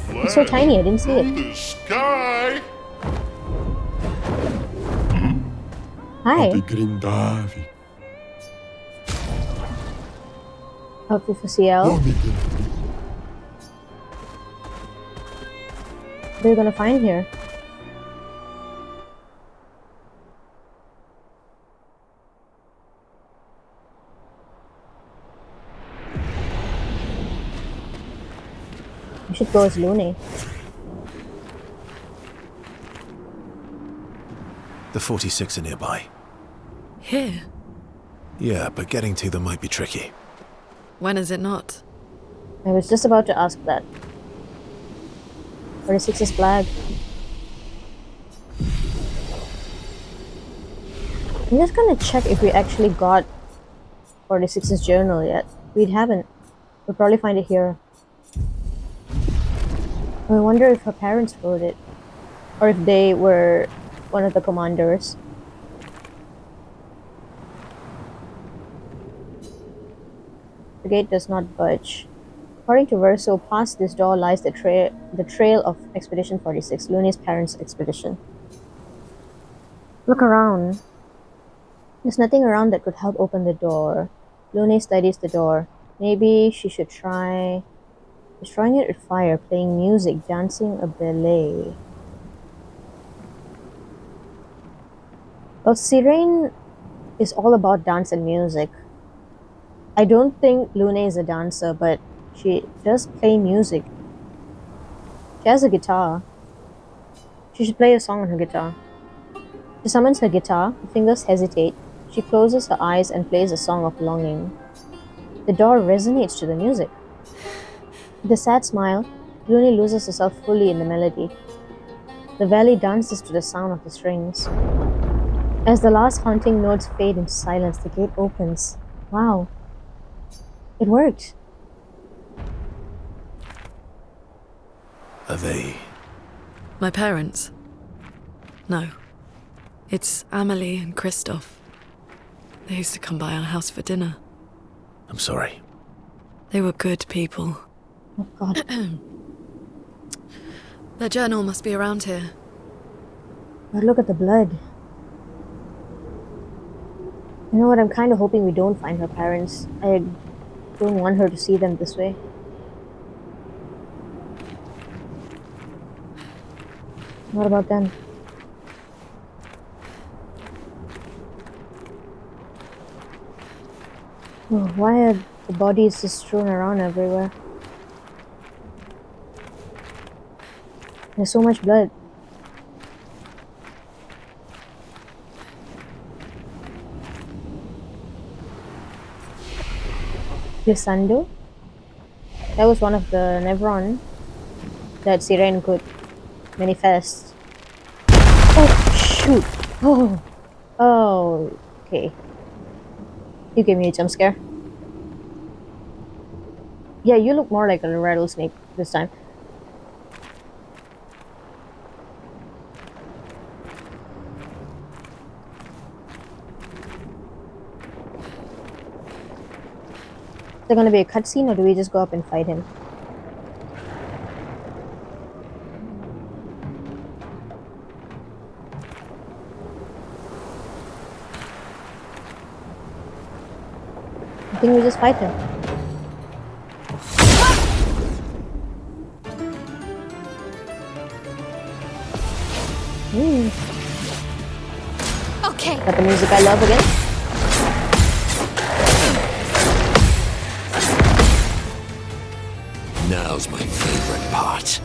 It's so tiny, I didn't see Through it. the sky. Hi. Grindavi. Outfit for Sciel. What are you gonna find here? We should go as Lune. The 46 are nearby. Here? Yeah, but getting to them might be tricky. When is it not? I was just about to ask that. 46's flag. I'm just gonna check if we actually got 46's journal yet. We haven't. We'll probably find it here. I wonder if her parents wrote it. Or if they were one of the commanders. The gate does not budge. According to Verso, past this door lies the trail of Expedition 46, Lune's parents' expedition. Look around. There's nothing around that could help open the door. Lune studies the door. Maybe she should try destroying it with fire, playing music, dancing a ballet. Well, Sirene is all about dance and music. I don't think Lune is a dancer, but she does play music. She has a guitar. She should play a song on her guitar. She summons her guitar, her fingers hesitate. She closes her eyes and plays a song of longing. The door resonates to the music. With a sad smile, Lune loses herself fully in the melody. The valley dances to the sound of the strings. As the last haunting notes fade into silence, the gate opens. Wow. It worked. Are they? My parents? No. It's Amelie and Christoph. They used to come by our house for dinner. I'm sorry. They were good people. Oh god. Their journal must be around here. But look at the blood. You know what? I'm kind of hoping we don't find her parents. I don't want her to see them this way. What about them? Oh, why are the bodies just strewn around everywhere? There's so much blood. Glissando? That was one of the Nevron that Siren could manifest. Oh, shoot! Oh! Oh, okay. You gave me a jump scare. Yeah, you look more like a rattlesnake this time. Is there gonna be a cutscene or do we just go up and fight him? I think we just fight him. Okay. Got the music I love again. Now's my favorite part.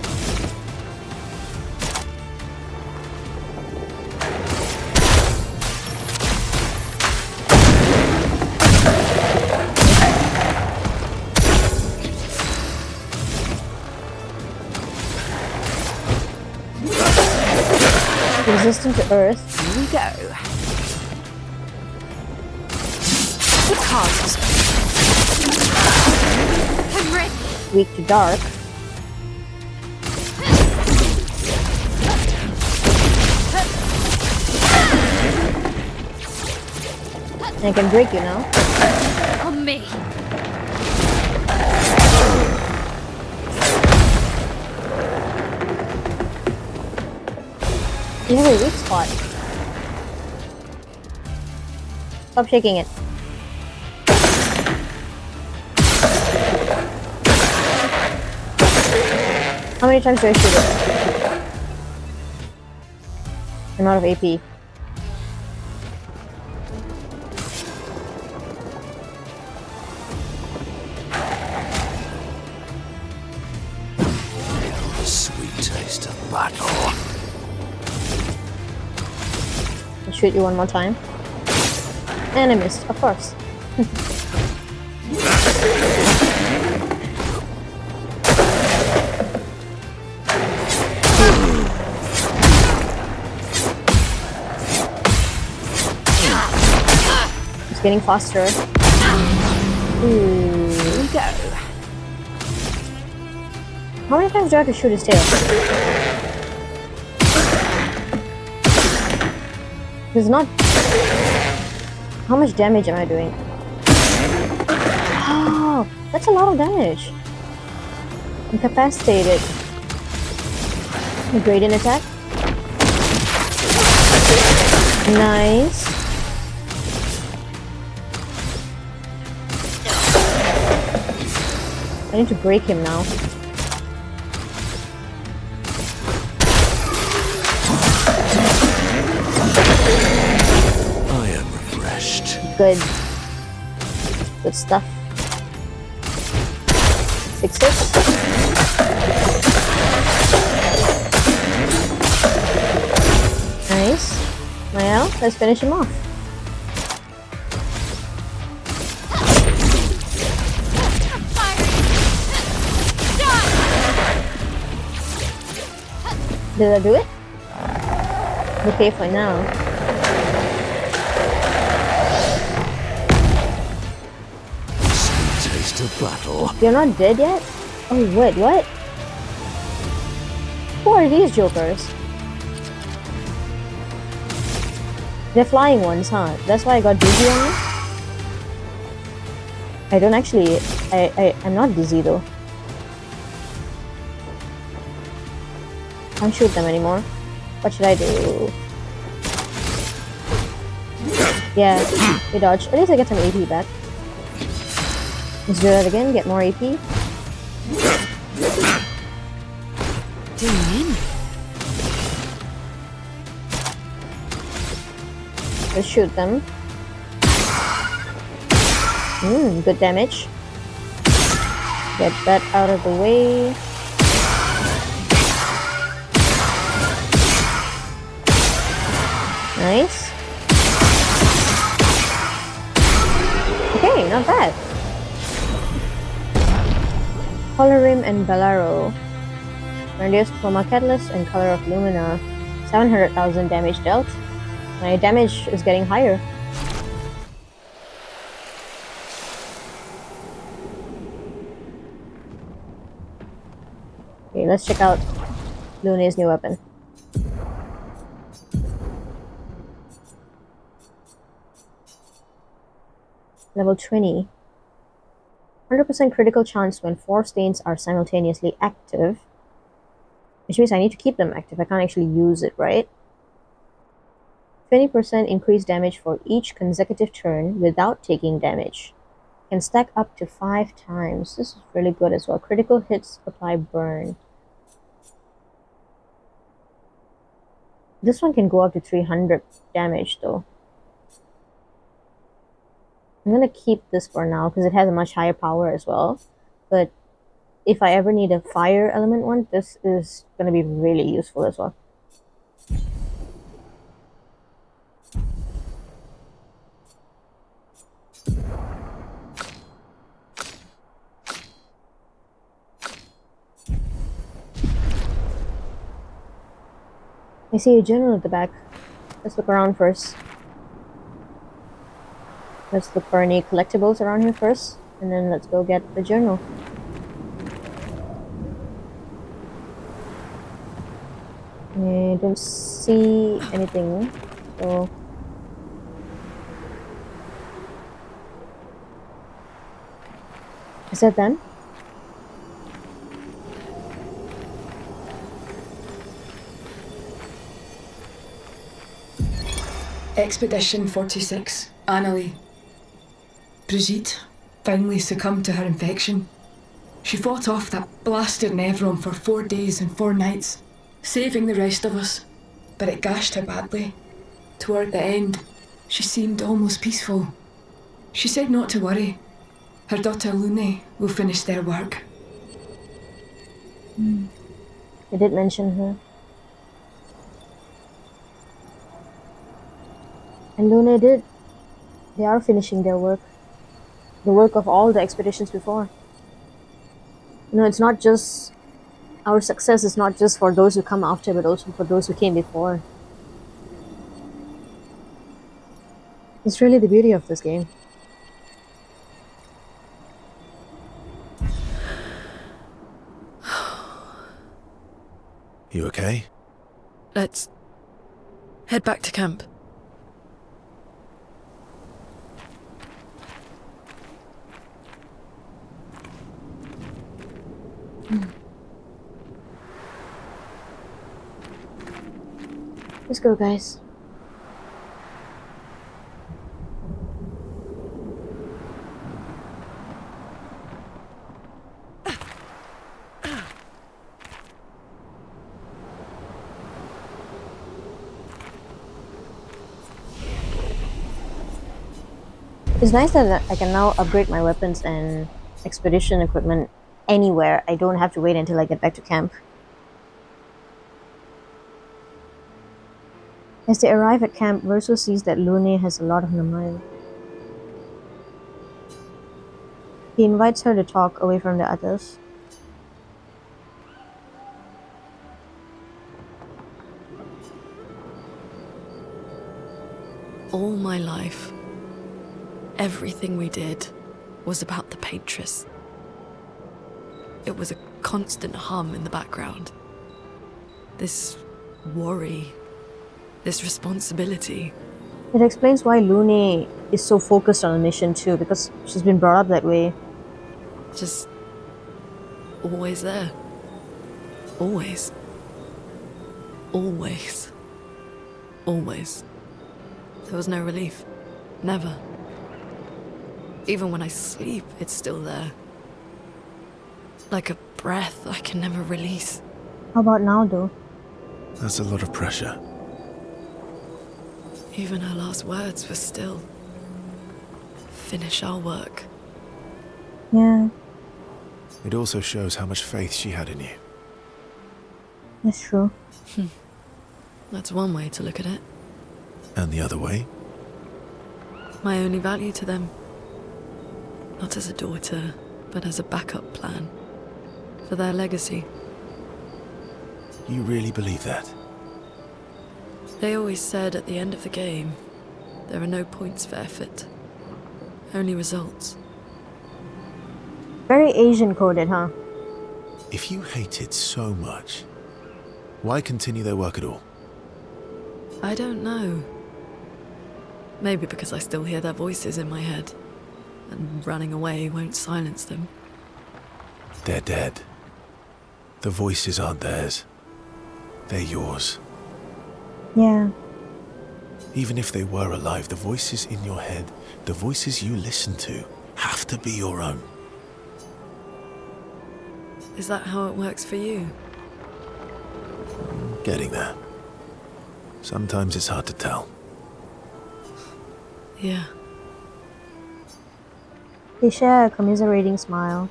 Resistant to earth. Here we go. The cards. I'm ready. Weak to dark. And I can break you now. On me. You have a weak spot. Stop shaking it. How many times do I shoot it? I'm out of AP. The sweet taste of battle. I'll shoot you one more time. And I missed, of course. It's getting faster. Ooh. Here we go. How many times do I have to shoot his tail? It's not... How much damage am I doing? Oh, that's a lot of damage. Incapacitated. A gradient attack. Nice. I need to break him now. I am refreshed. Good. Good stuff. 6 hits. Nice. Maelle, let's finish him off. Did I do it? Okay for now. battle. You're not dead yet? Oh wait, what? Who are these jokers? They're flying ones, huh? That's why I got dizzy on me? I don't actually... I'm not dizzy though. Can't shoot them anymore. What should I do? Yeah, we dodged. At least I get some AP back. Let's do that again, get more AP. Let's shoot them. Good damage. Get that out of the way. Nice. Okay, not bad. Color Rim and Bellaro. Reduce Chroma Catalyst and Color of Lumina. 700,000 damage dealt. My damage is getting higher. Okay, let's check out Lune's new weapon. Level 20. 100% critical chance when 4 stains are simultaneously active. Which means I need to keep them active. I can't actually use it, right? 20% increased damage for each consecutive turn without taking damage. Can stack up to 5 times. This is really good as well. Critical hits apply burn. This one can go up to 300 damage though. I'm gonna keep this for now because it has a much higher power as well. But if I ever need a fire element one, this is gonna be really useful as well. I see a journal at the back. Let's look around first. Let's look for any collectibles around here first, and then let's go get the journal. I don't see anything, so... Is that them? Expedition 46, Annalie. Brigitte finally succumbed to her infection. She fought off that blasted Nevron for 4 days and 4 nights, saving the rest of us, but it gashed her badly. Toward the end, she seemed almost peaceful. She said not to worry. Her daughter Lune will finish their work. I did mention her. And Lune did. They are finishing their work. The work of all the expeditions before. You know, it's not just... Our success is not just for those who come after, but also for those who came before. It's really the beauty of this game. You okay? Let's head back to camp. Let's go, guys. It's nice that I can now upgrade my weapons and expedition equipment anywhere. I don't have to wait until I get back to camp. As they arrive at camp, Verso sees that Lune has a lot on her mind. He invites her to talk away from the others. All my life, everything we did was about the Patris. it was a constant hum in the background. This worry, this responsibility. It explains why Lune is so focused on the mission too, because she's been brought up that way. Just always there. Always. Always. Always. There was no relief. Never. Even when I sleep, it's still there. Like a breath I can never release. How about now, though? That's a lot of pressure. Even her last words were still, finish our work. Yeah, It also shows how much faith she had in you. that's true. That's one way to look at it. And the other way? My only value to them. Not as a daughter, but as a backup plan. For their legacy. You really believe that? They always said at the end of the game, there are no points for effort. Only results. Very Asian coded, huh? If you hate it so much, why continue their work at all? I don't know. Maybe because I still hear their voices in my head. And running away won't silence them. They're dead. The voices aren't theirs. They're yours. Yeah. Even if they were alive, the voices in your head, the voices you listen to, have to be your own. Is that how it works for you? Getting there. Sometimes it's hard to tell. Yeah. They share a commiserating smile.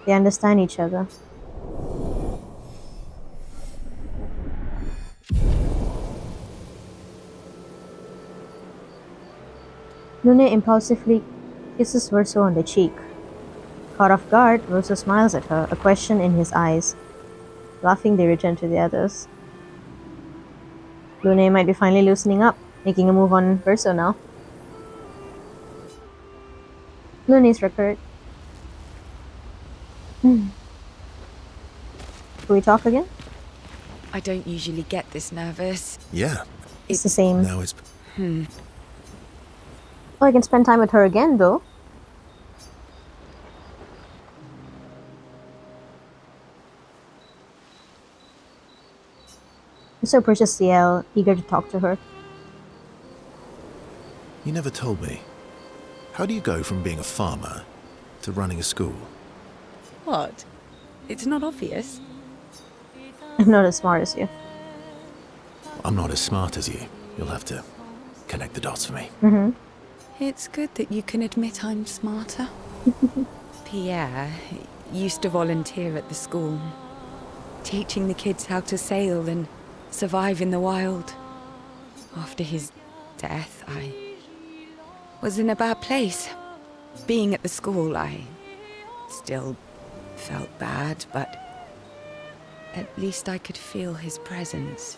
They understand each other. Lune impulsively kisses Verso on the cheek. Caught off guard, Verso smiles at her, a question in his eyes. Laughing, they return to the others. Lune might be finally loosening up, making a move on Verso now. Lune's record. Can we talk again? I don't usually get this nervous. Yeah. It's the same. Now it's... Oh, I can spend time with her again, though. So approaches Sciel, eager to talk to her. You never told me. How do you go from being a farmer to running a school? What? It's not obvious. I'm not as smart as you. I'm not as smart as you. You'll have to connect the dots for me. It's good that you can admit I'm smarter. Pierre used to volunteer at the school, teaching the kids how to sail and survive in the wild. After his death, I was in a bad place. Being at the school, I still felt bad, but at least I could feel his presence.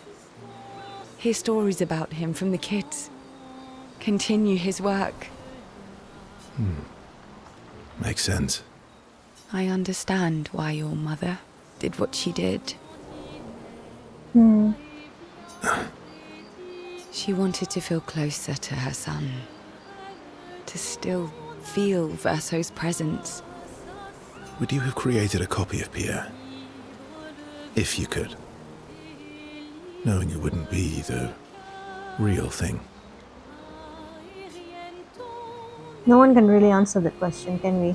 Hear stories about him from the kids. Continue his work. Makes sense. I understand why your mother did what she did. She wanted to feel closer to her son. To still feel Verso's presence. Would you have created a copy of Pierre? If you could. Knowing it wouldn't be the real thing. No one can really answer that question, can we?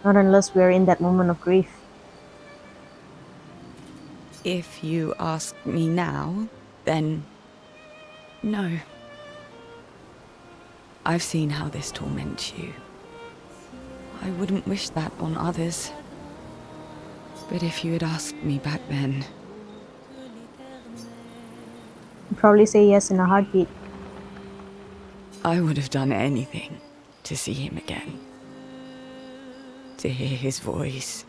Not unless we're in that moment of grief. If you ask me now, then no. I've seen how this torments you. I wouldn't wish that on others. But if you had asked me back then, I'd probably say yes in a heartbeat. I would have done anything to see him again. To hear his voice.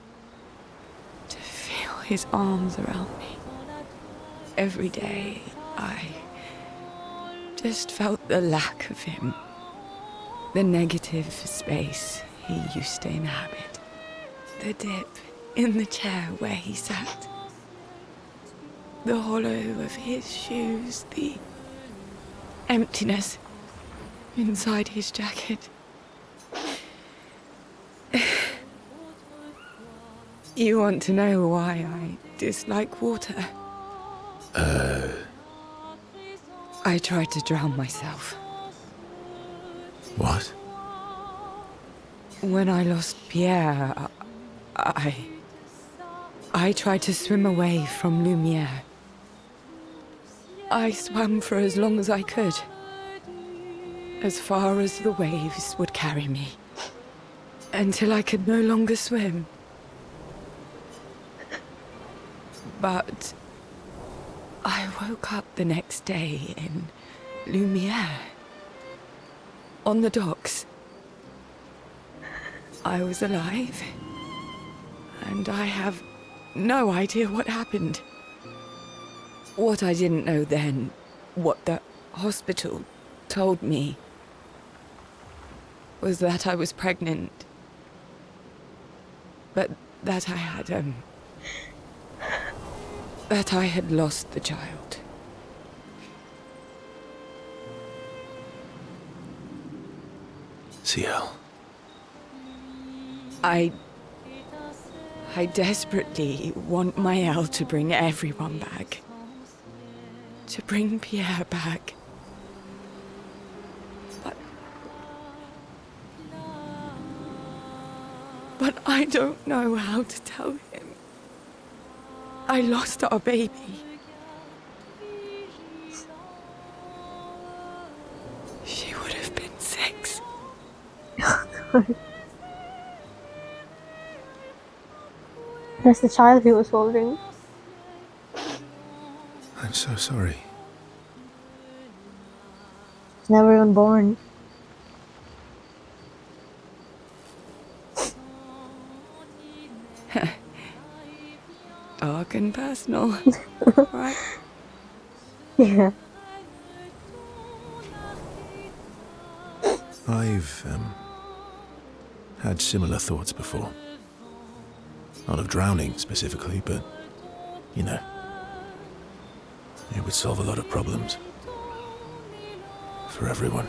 To feel his arms around me. Every day, I just felt the lack of him. The negative space he used to inhabit. The dip in the chair where he sat. The hollow of his shoes, the emptiness inside his jacket. You want to know why I dislike water? I tried to drown myself. What? When I lost Pierre, I tried to swim away from Lumiere. I swam for as long as I could. As far as the waves would carry me. Until I could no longer swim. But I woke up the next day in Lumiere. On the docks. I was alive. And I have no idea what happened. What I didn't know then, what the hospital told me, was that I was pregnant. But that I had lost the child. Sciel. I desperately want Maelle to bring everyone back. To bring Pierre back. But I don't know how to tell him. I lost our baby. She would have been 6. That's the child he was holding. I'm so sorry. He's never even born. Dark and personal. Right? Yeah. I've had similar thoughts before. Not of drowning specifically, but, you know, it would solve a lot of problems. For everyone.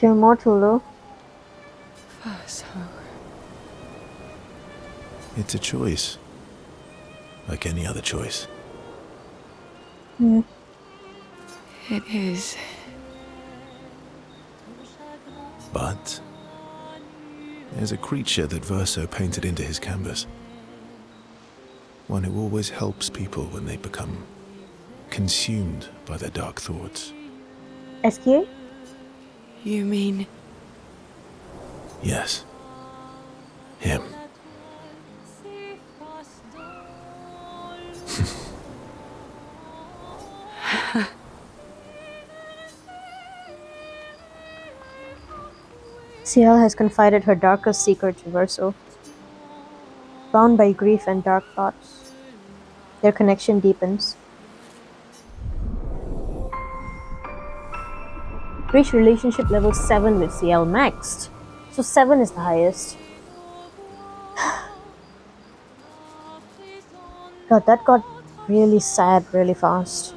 You're immortal though. So, It's a choice. Like any other choice. Mm. it is. But there's a creature that Verso painted into his canvas. One who always helps people when they become consumed by their dark thoughts. Esquie? You mean... Yes. Him. Sciel has confided her darkest secret to Verso. Bound by grief and dark thoughts, their connection deepens. Reach relationship level 7 with Sciel maxed. So 7 is the highest. God, that got really sad really fast.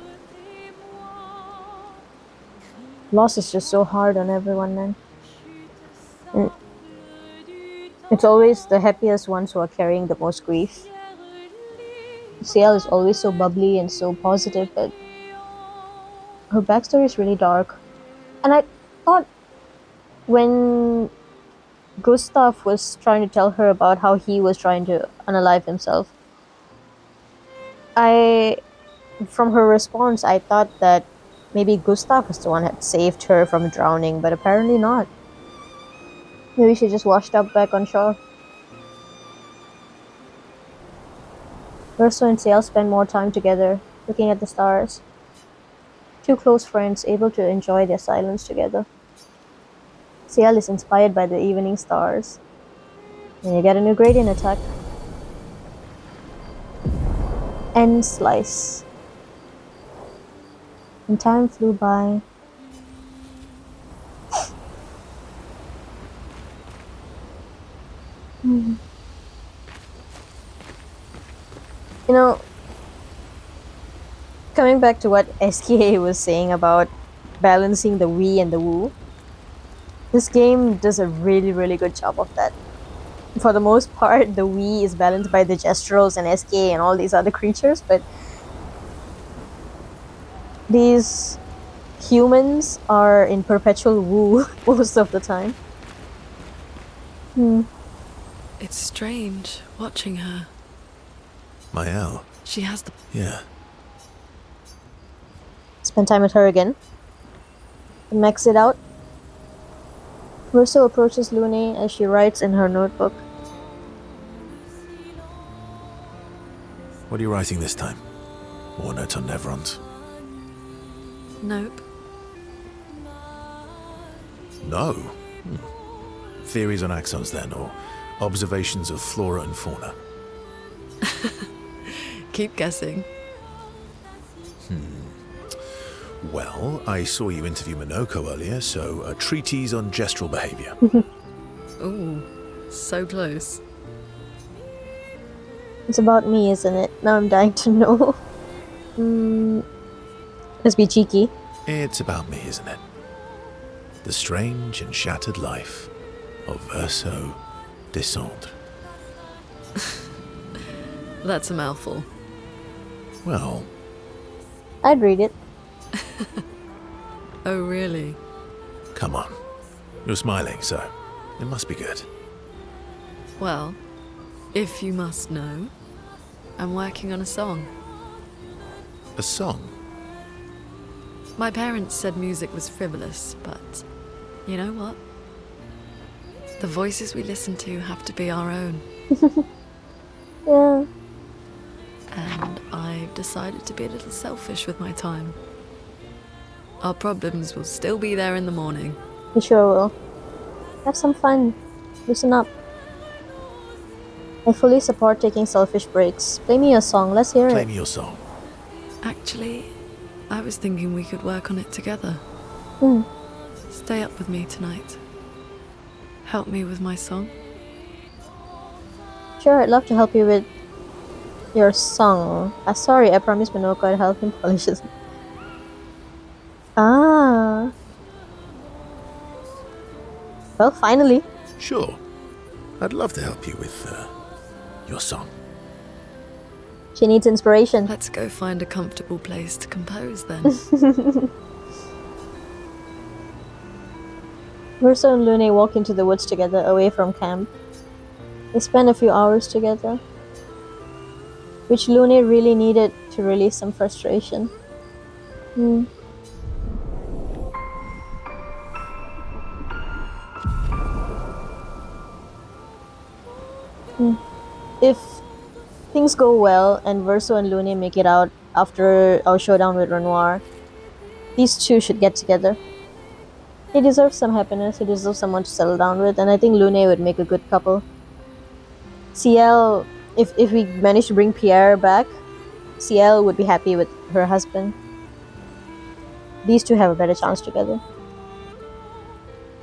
Loss is just so hard on everyone, man. And it's always the happiest ones who are carrying the most grief. Sciel is always so bubbly and so positive, but her backstory is really dark. And I thought when Gustav was trying to tell her about how he was trying to unalive himself, from her response, I thought that maybe Gustav was the one that had saved her from drowning, but apparently not. Maybe she just washed up back on shore. Verso and Sciel spend more time together, looking at the stars. Two close friends able to enjoy their silence together. Sciel is inspired by the evening stars. And you get a new gradient attack. End slice. And time flew by. You know, coming back to what SKA was saying about balancing the we and the woo, this game does a really, really good job of that. For the most part, the we is balanced by the Gestrels and SKA and all these other creatures, but these humans are in perpetual woo most of the time. It's strange watching her. Maelle. She has the... Yeah. Spend time with her again. Max it out. Verso approaches Lune as she writes in her notebook. What are you writing this time? More notes on Nevrons? Nope. No. Theories on axons then, or observations of flora and fauna? Keep guessing. Well, I saw you interview Monoco earlier, so a treatise on gestural behavior. Ooh, so close. It's about me, isn't it? Now I'm dying to know. Let's be cheeky. It's about me, isn't it? The strange and shattered life of Verso Descendre. That's a mouthful. Well, I'd read it. Oh, really? come on. You're smiling, so it must be good. Well, if you must know, I'm working on a song. A song? My parents said music was frivolous, but you know what? The voices we listen to have to be our own. Yeah. And I've decided to be a little selfish with my time. Our problems will still be there in the morning. You sure will. Have some fun. Loosen up. I fully support taking selfish breaks. Play me a song. Let's hear Play it. me your song. Actually, I was thinking we could work on it together. Stay up with me tonight. Help me with my song. Sure, I'd love to help you with your song. Sorry, I promised Monoco I'd help him polish it. Ah. Well, finally. Sure. I'd love to help you with your song. She needs inspiration. Let's go find a comfortable place to compose then. Verso and Lune walk into the woods together, away from camp. They spend a few hours together, which Lune really needed to release some frustration. If things go well and Verso and Lune make it out after our showdown with Renoir, these two should get together. He deserves some happiness, he deserves someone to settle down with, and I think Lune would make a good couple. Sciel, if we manage to bring Pierre back, Sciel would be happy with her husband. These two have a better chance together.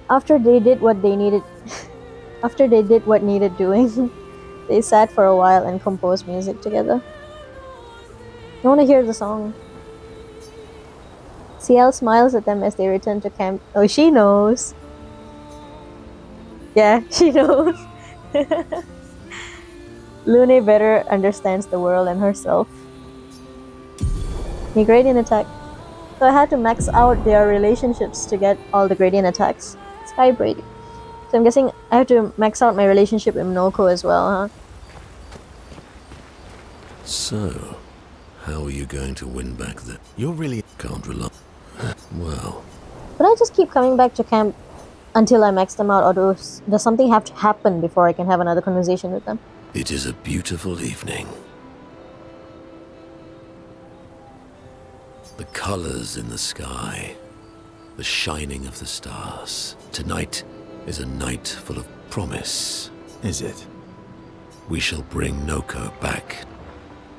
After they did what needed doing, they sat for a while and composed music together. I want to hear the song. Sciel smiles at them as they return to camp. Oh, she knows. Yeah, she knows. Lune better understands the world and herself. The gradient attack. So I had to max out their relationships to get all the gradient attacks. Skybraid. So I'm guessing I have to max out my relationship with Monoco as well, huh? So, how are you going to win back the... You're really... Can't rely... Well, But I just keep coming back to camp until I max them out, or does something have to happen before I can have another conversation with them? it is a beautiful evening. The colors in the sky, the shining of the stars. Tonight is a night full of promise. Is it? We shall bring Noko back.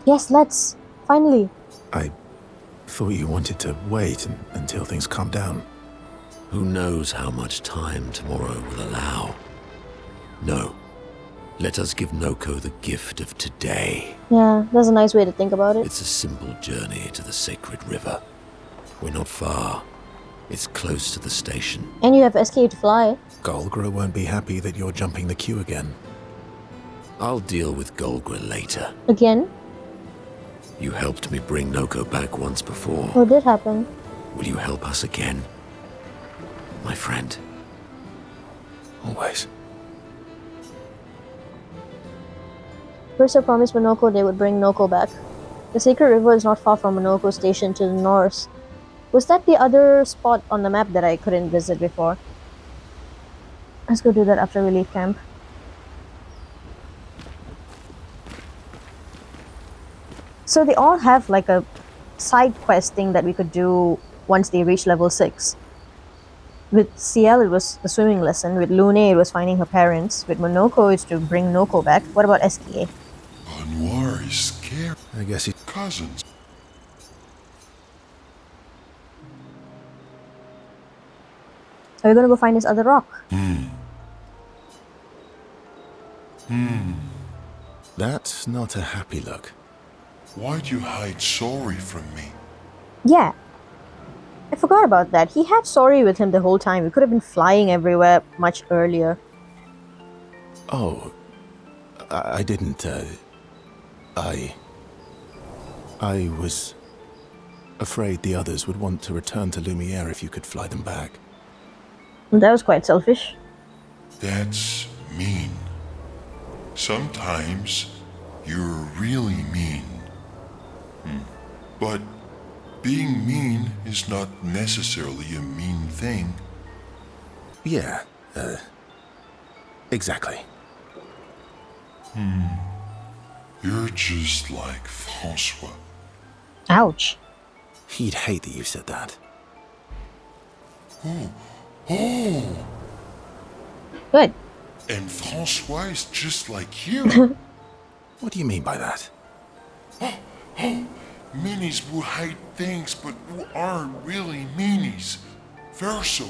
Yes, let's. Finally. I thought you wanted to wait until things calm down. Who knows how much time tomorrow will allow? No, Let us give Noko the gift of today. Yeah, that's a nice way to think about it. It's a simple journey to the sacred river. We're not far. It's close to the station. And you have SK to fly. Golgra won't be happy that you're jumping the queue again. I'll deal with Golgra later. Again? You helped me bring Noko back once before. What did happen? Will you help us again? My friend. Always. First, promised Monoco they would bring Noko back. The Sacred River is not far from Monoco Station to the north. Was that the other spot on the map that I couldn't visit before? Let's go do that after we leave camp. So they all have like a side quest thing that we could do once they reach level 6. With Sciel, it was the swimming lesson. With Lune, it was finding her parents. With Monoco, it's to bring Noko back. What about Esquie? Anwar is scared. I guess he... Cousins. Are we gonna go find this other rock? That's not a happy look. Why'd you hide sorry from me? Yeah. I forgot about that. He had Sorry with him the whole time. We could have been flying everywhere much earlier. Oh, I didn't, I was afraid the others would want to return to Lumiere if you could fly them back. That was quite selfish. That's mean. Sometimes you're really mean. But being mean is not necessarily a mean thing. Yeah, exactly. You're just like Francois. Ouch. He'd hate that you said that. Oh, Good. and Francois is just like you. What do you mean by that? Meanies who hide things but who aren't really meanies. Verso,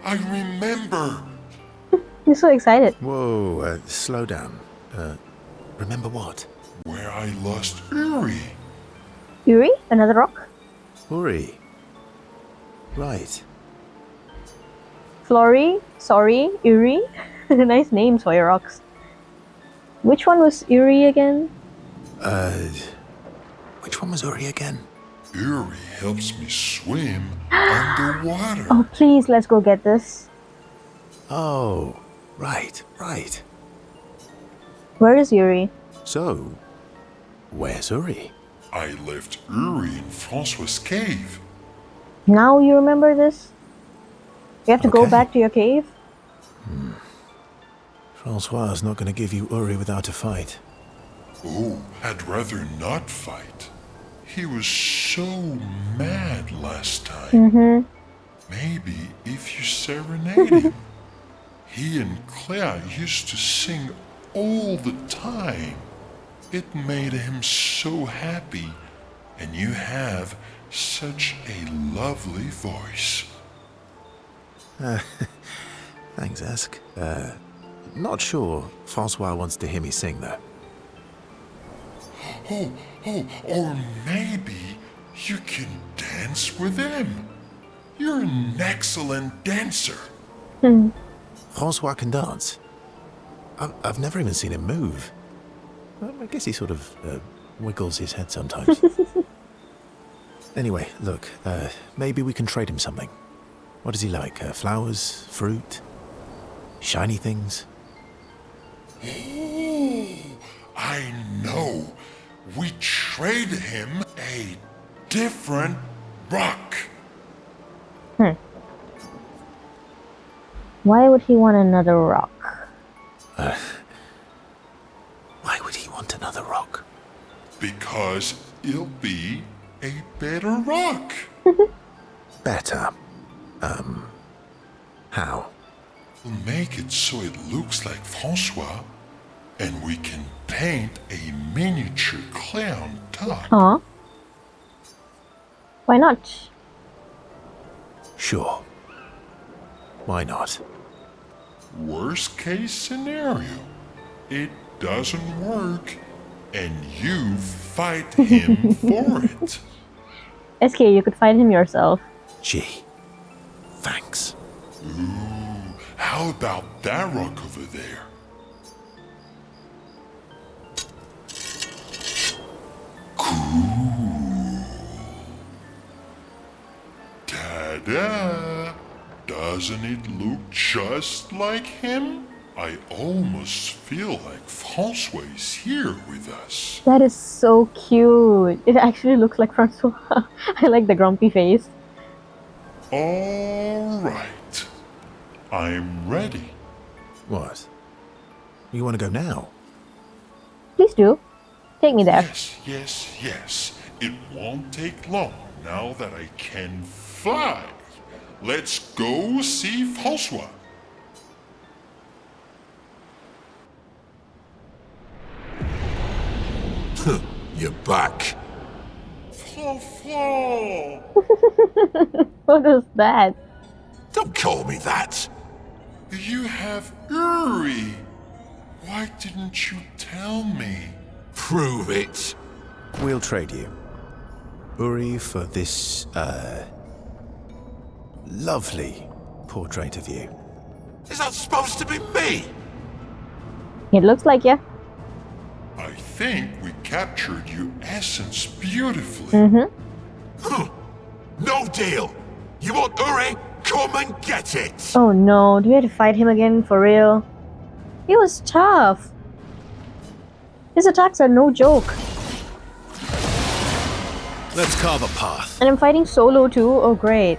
I remember. You're so excited. Whoa, slow down. Remember what? Where I lost Uri. Yuri? Another rock? Uri. Right. Flory? Sorry? Yuri? Nice names for your rocks. Which one was Yuri again? Which one was Uri again? Uri helps me swim underwater. Oh, please, let's go get this. Oh, right. Where is Yuri? So, where's Uri? I left Uri in Francois' cave. Now you remember this? You have to go Okay. back to your cave? Francois is not going to give you Uri without a fight. Oh, I'd rather not fight. He was so mad last time. Maybe if you serenade him. He and Claire used to sing all the time. It made him so happy, and you have such a lovely voice. Thanks, Esk. Not sure Francois wants to hear me sing, though. Or maybe you can dance with him. You're an excellent dancer. Francois can dance. I've never even seen him move. I guess he sort of wiggles his head sometimes. Anyway, look, maybe we can trade him something. What does he like? Flowers? Fruit? Shiny things? Oh, I know. We trade him a different rock. Why would he want another rock? Why would he want another rock? Because it'll be a better rock. Better. How? We'll make it so it looks like Francois, and we can paint a miniature Clair on top. Huh? Why not? Sure. Why not? Worst case scenario, it doesn't work, and you fight him for it. Esquie, you could find him yourself. Gee, thanks. How about that rock over there? Cool. Ta-da! Doesn't it look just like him? I almost feel like Francois is here with us. That is so cute. It actually looks like Francois. I like the grumpy face. All right. I'm ready. What? You want to go now? Please do. Take me there. Yes. It won't take long now that I can fly. Let's go see Francois. You're back. Francois! What is that? Don't call me that. You have Uri. Why didn't you tell me? Prove it. We'll trade you. Uri for this, lovely portrait of you. Is that supposed to be me? It looks like you. I think we captured your essence beautifully. Mm-hmm. No deal. You want Uri? Come and get it. Oh no, do we have to fight him again for real? He was tough. His attacks are no joke. Let's carve a path. And I'm fighting solo too? Oh great.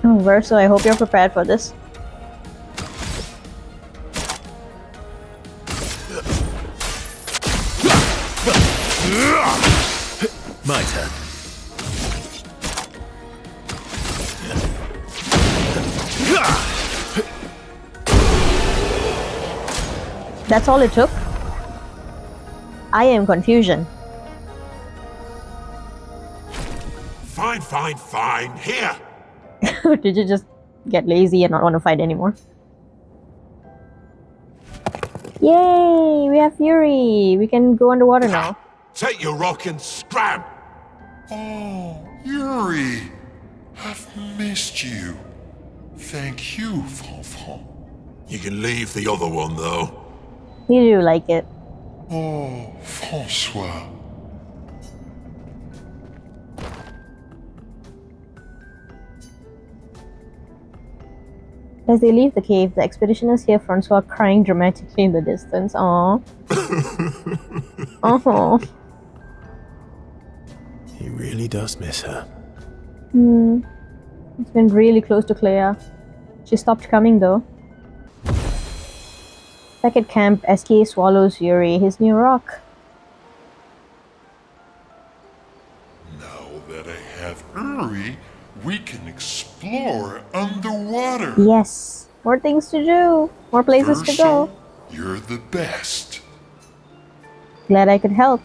Oh Verso, I hope you're prepared for this. My turn. That's all it took? I am confusion. Fine. Here. Did you just get lazy and not want to fight anymore? Yay! We have Fury! We can go underwater now. Take your rock and scram. Oh, Yuri. I've missed you. Thank you, Fanfan. You can leave the other one, though. You do like it. Oh, Francois. As they leave the cave, the expeditioners hear Francois crying dramatically in the distance. Aww. Oh. He really does miss her. It's been really close to Claire. She stopped coming though. Back at camp, Esquie swallows Yuri, his new rock. Now that I have Uri, we can explore underwater. Yes, more things to do, more places to go. Verso, you're the best. Glad I could help.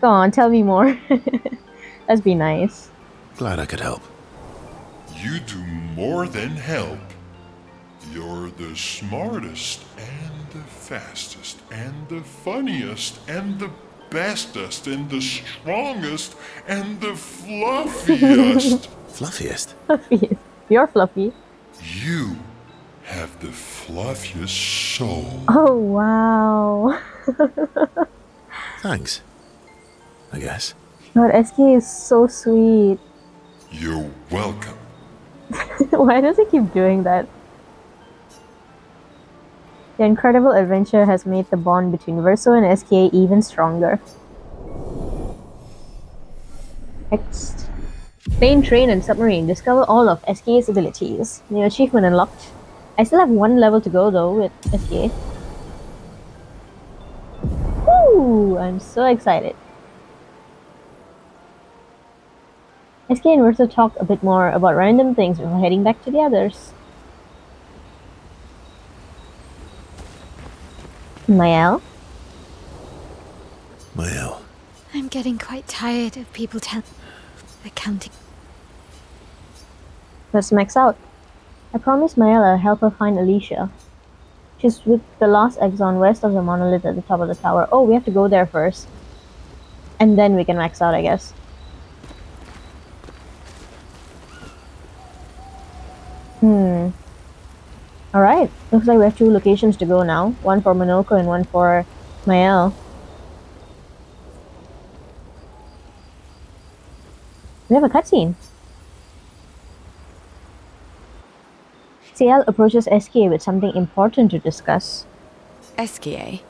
Go on, tell me more. Let's be nice. Glad I could help. You do more than help. You're the smartest and the fastest and the funniest and the bestest and the strongest and the fluffiest. Fluffiest? Fluffy. You're fluffy. You have the fluffiest soul. Oh, wow. Thanks. I guess. God, Esquie is so sweet. You're welcome. Why does he keep doing that? The incredible adventure has made the bond between Verso and Esquie even stronger. Next. Plane, train, and submarine. Discover all of Esquie's abilities. New achievement unlocked. I still have one level to go though with Esquie. Woo! I'm so excited. Esquie and Verso talk a bit more about random things before heading back to the others. Maelle? Maelle. I'm getting quite tired of people accounting. Let's max out. I promised Maelle I'll help her find Alicia. She's with the last exon west of the monolith at the top of the tower. Oh, we have to go there first. And then we can max out, I guess. Alright. Looks like we have 2 locations to go now. One for Monoco and one for Maelle. We have a cutscene. Sciel approaches Esquie with something important to discuss. Esquie?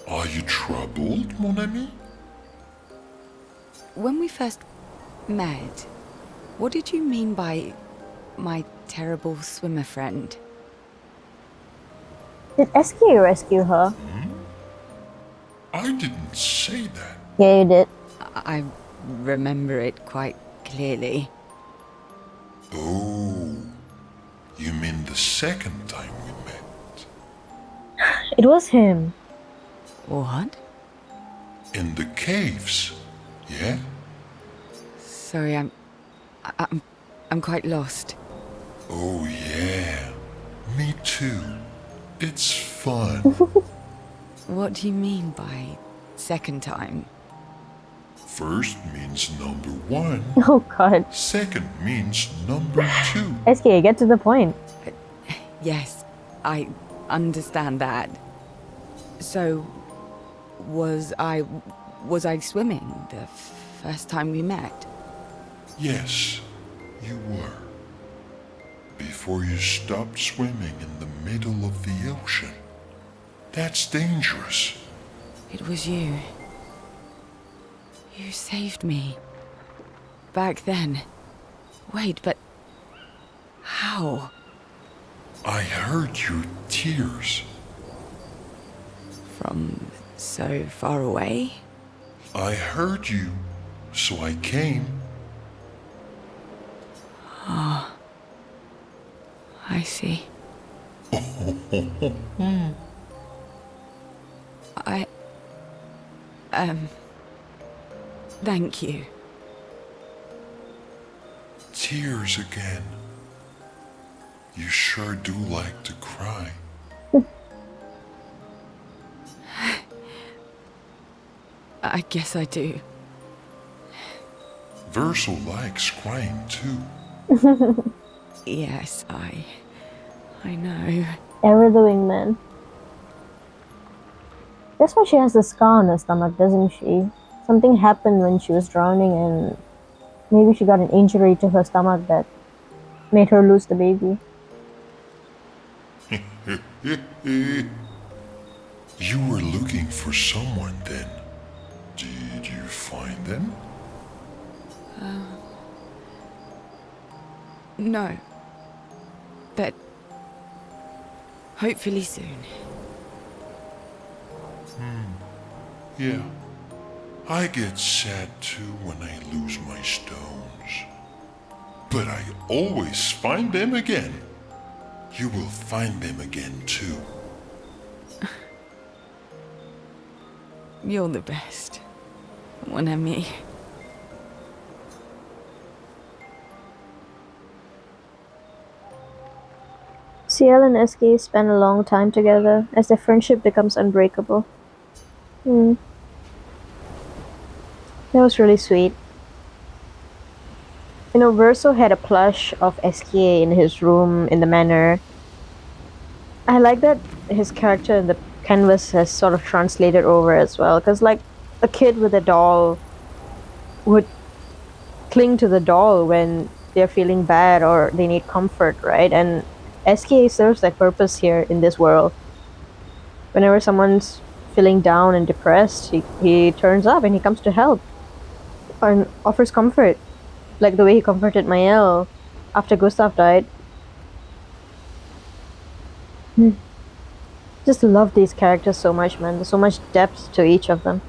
Are you troubled, mon ami? When we first met, what did you mean by my terrible swimmer friend? Did Esquie rescue her? I didn't say that. Yeah, you did. I remember it quite clearly. Oh, you mean the second time we met? It was him. What? In the caves, yeah? Sorry, I'm quite lost. Oh yeah, me too. It's fun. What do you mean by second time? First means number 1. Oh god. Second means number 2. Esquie, get to the point. Yes, I understand that. So, was I swimming the first time we met? Yes, you were. Before you stopped swimming in the middle of the ocean. That's dangerous. It was you. You saved me. Back then. Wait, but how? I heard your tears. From so far away? I heard you, so I came. I see. I... Thank you. Tears again. You sure do like to cry. I guess I do. Verso likes crying too. Yes, I know. Ever the wingman. That's why she has the scar on her stomach, doesn't she? Something happened when she was drowning and maybe she got an injury to her stomach that made her lose the baby. You were looking for someone then. Did you find them? No. But hopefully soon. Yeah. I get sad too when I lose my stones. But I always find them again. You will find them again too. You're the best. Mon ami. Sciel and Esquie spend a long time together as their friendship becomes unbreakable. That was really sweet. You know, Verso had a plush of Esquie in his room in the manor. I like that his character in the canvas has sort of translated over as well, because like a kid with a doll would cling to the doll when they're feeling bad or they need comfort, right? And Esquie serves that purpose here in this world. Whenever someone's feeling down and depressed, he turns up and he comes to help and offers comfort, like the way he comforted Maelle after Gustav died. Just love these characters so much, man. There's so much depth to each of them.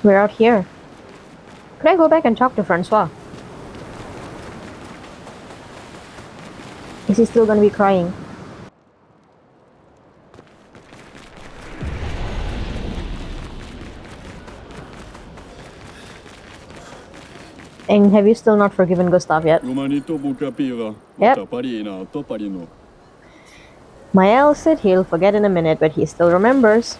We're out here. Could I go back and talk to Francois? Is he still gonna be crying? And have you still not forgiven Gustav yet? Yep. Maelle said he'll forget in a minute, but he still remembers.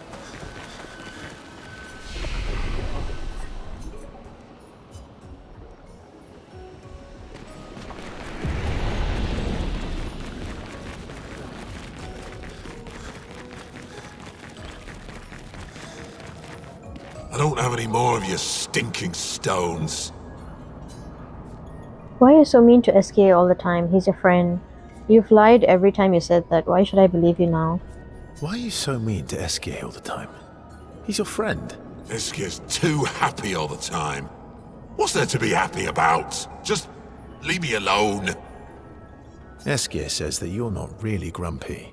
I don't have any more of your stinking stones. Why are you so mean to Esquie all the time? He's your friend. You've lied every time you said that. Why should I believe you now? Why are you so mean to Esquie all the time? He's your friend. Esquie's too happy all the time. What's there to be happy about? Just leave me alone. Esquie says that you're not really grumpy.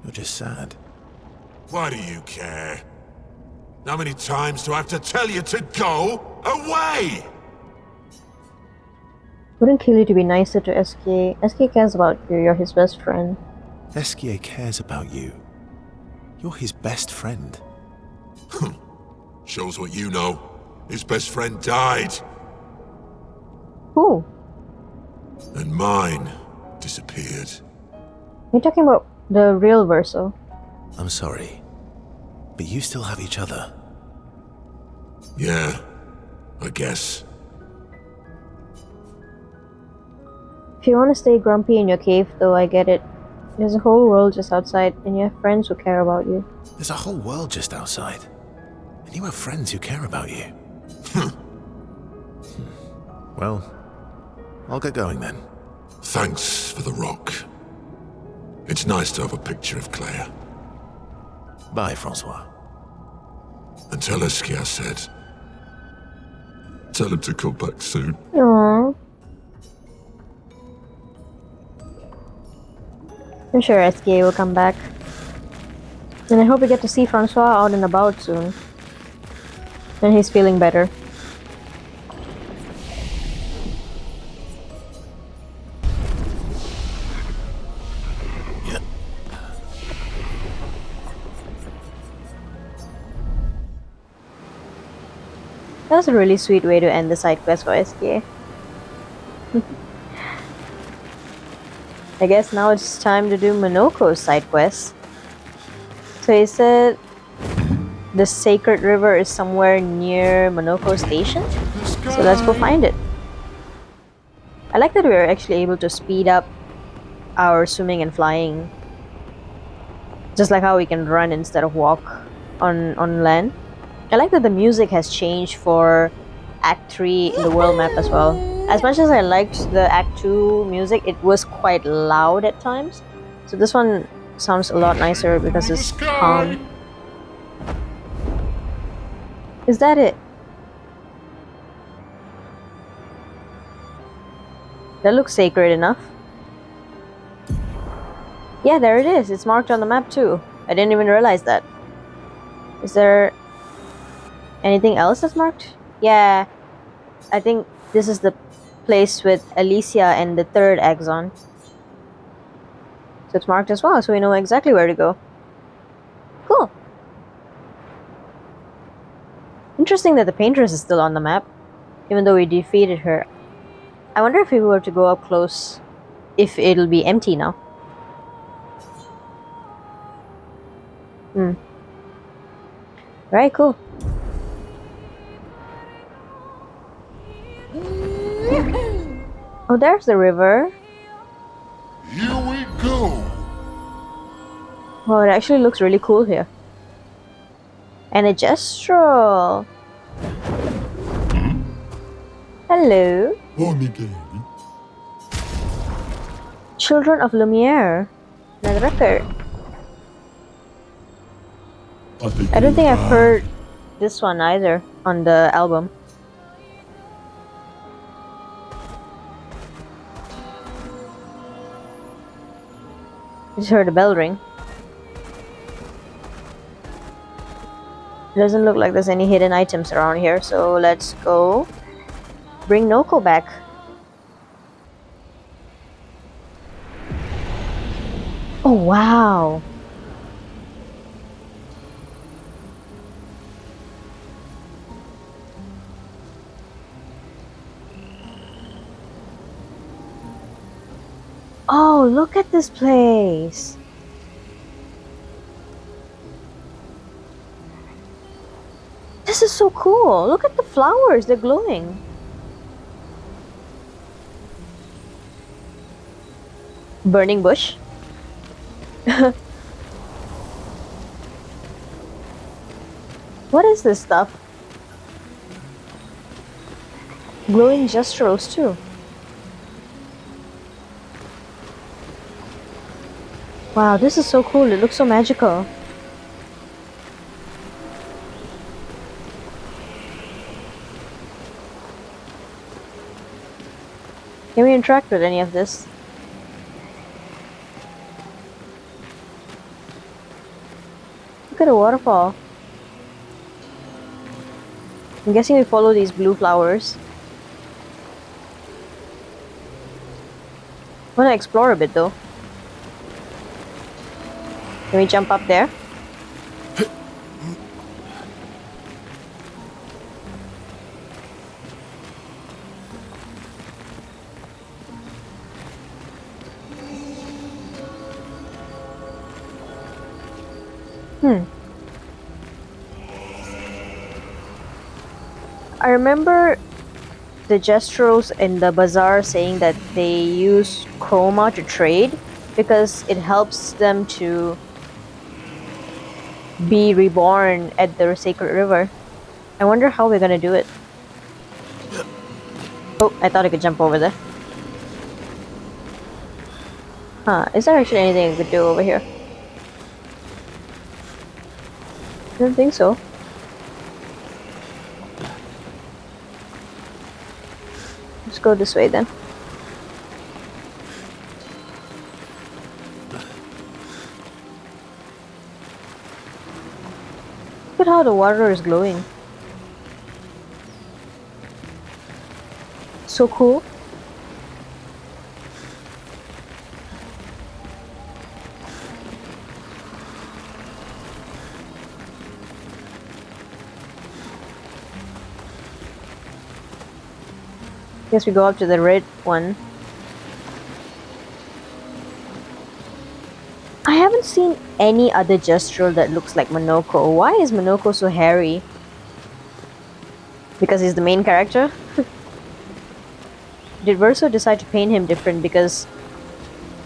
You're just sad. Why do you care? How many times do I have to tell you to go away? Wouldn't kill you to be nicer to Esquie. Esquie cares about you. You're his best friend. Esquie cares about you. You're his best friend. Shows what you know. His best friend died. Who? And mine disappeared. You're talking about the real Verso. I'm sorry, but you still have each other. Yeah, I guess. If you want to stay grumpy in your cave, though, I get it. There's a whole world just outside, and you have friends who care about you. There's a whole world just outside. And you have friends who care about you. Well, I'll get going then. Thanks for the rock. It's nice to have a picture of Claire. Bye, Francois. And tell Esquie I said. Tell him to come back soon. Aww. I'm sure Esquie will come back. And I hope we get to see Francois out and about soon. When he's feeling better. Yeah. That was a really sweet way to end the side quest for Esquie. I guess now it's time to do Monoco's side quest. So he said the sacred river is somewhere near Monoco Station. So let's go find it. I like that we are actually able to speed up our swimming and flying. Just like how we can run instead of walk on land. I like that the music has changed for Act 3 in the world map as well. As much as I liked the Act 2 music, it was quite loud at times. So this one sounds a lot nicer because it's calm. Is that it? That looks sacred enough. Yeah, there it is. It's marked on the map too. I didn't even realize that. Is there anything else that's marked? Yeah, I think this is the place with Alicia and the third Axon. So it's marked as well, so we know exactly where to go. Cool. Interesting that the paintress is still on the map, even though we defeated her. I wonder if we were to go up close, if it'll be empty now. Right, cool. Oh, there's the river. Here we go. Oh, it actually looks really cool here. And a gestural. Hello. Children of Lumiere. Another record. I don't think I've heard this one either on the album. I just heard a bell ring. It doesn't look like there's any hidden items around here, so let's go bring Noko back. Oh, wow. Oh, look at this place. This is so cool. Look at the flowers. They're glowing. Burning bush. What is this stuff? Glowing gestrels too. Wow, this is so cool. It looks so magical. Can we interact with any of this? Look at a waterfall. I'm guessing we follow these blue flowers. I want to explore a bit though. Can we jump up there? I remember the gestrels in the bazaar saying that they use chroma to trade because it helps them to be reborn at the sacred river. I wonder how we're gonna do it. Oh, I thought I could jump over there. Huh, is there actually anything I could do over here? I don't think so. Let's go this way then. Look at how the water is glowing. So cool. Guess we go up to the red one. I haven't seen any other gestural that looks like Monoko. Why is Monoko so hairy? Because he's the main character? Did Verso decide to paint him different because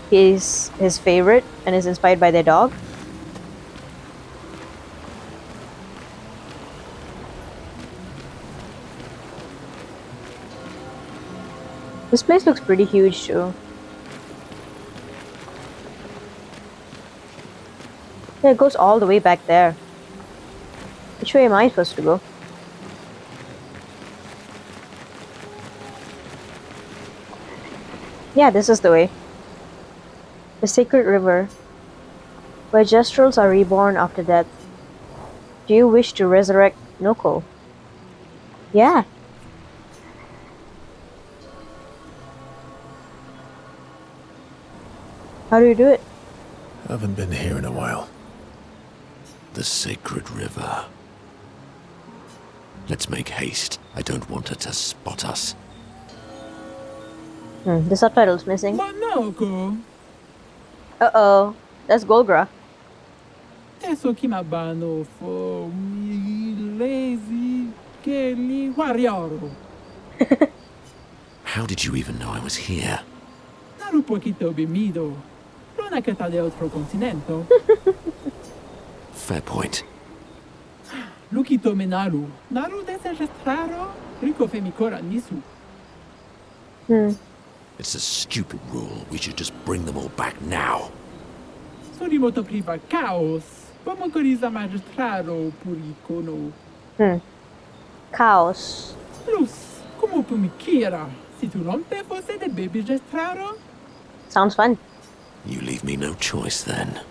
he's his favorite and is inspired by their dog? This place looks pretty huge too. Yeah, it goes all the way back there. Which way am I supposed to go? Yeah, this is the way. The sacred river, where gestrels are reborn after death. Do you wish to resurrect Noko? Yeah. How do you do it? Haven't been here in a while. The sacred river. Let's make haste. I don't want her to spot us. The subtitle's missing. Monoco! Uh-oh. That's Golgra. Eso que mabano fo lazy kelly warrior. How did you even know I was here? Naru poquito bimido. Non è che sta de otro continente. Fair point. Lukito menaru. Naru desejestraro. Rico femicora nisu. It's a stupid rule. We should just bring them all back now. Surimoto priva caos. Pomocoriza magistraro puricono. Chaos. Plus, como pumiquira. Si tu rompe fosse de baby gestraro. Sounds fun. You leave me no choice then.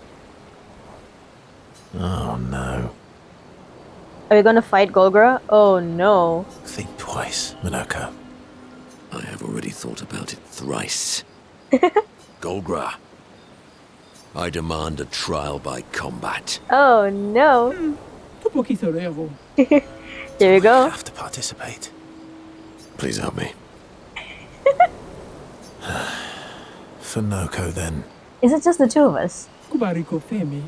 Oh no. Are we gonna fight Golgra? Oh no. Think twice, Monoco. I have already thought about it thrice. Golgra, I demand a trial by combat. Oh no. Tupo kisorero. Here you I go. have to participate. Please help me. For Noko, then. Is it just the two of us? Kubariko femi.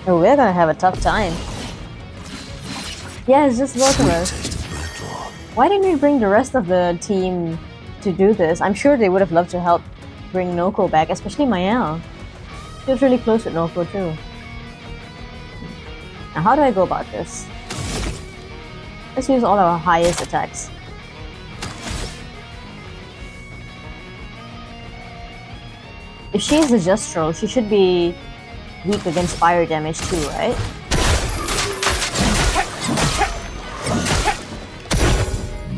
Oh, we're gonna have a tough time. Yeah, it's just both of Sweet us. taste of battle. Why didn't we bring the rest of the team to do this? I'm sure they would have loved to help bring Noko back, especially Maelle. She was really close with Noko too. Now, how do I go about this? Let's use all our highest attacks. If she's a Justral, she should be weak against fire damage too, right?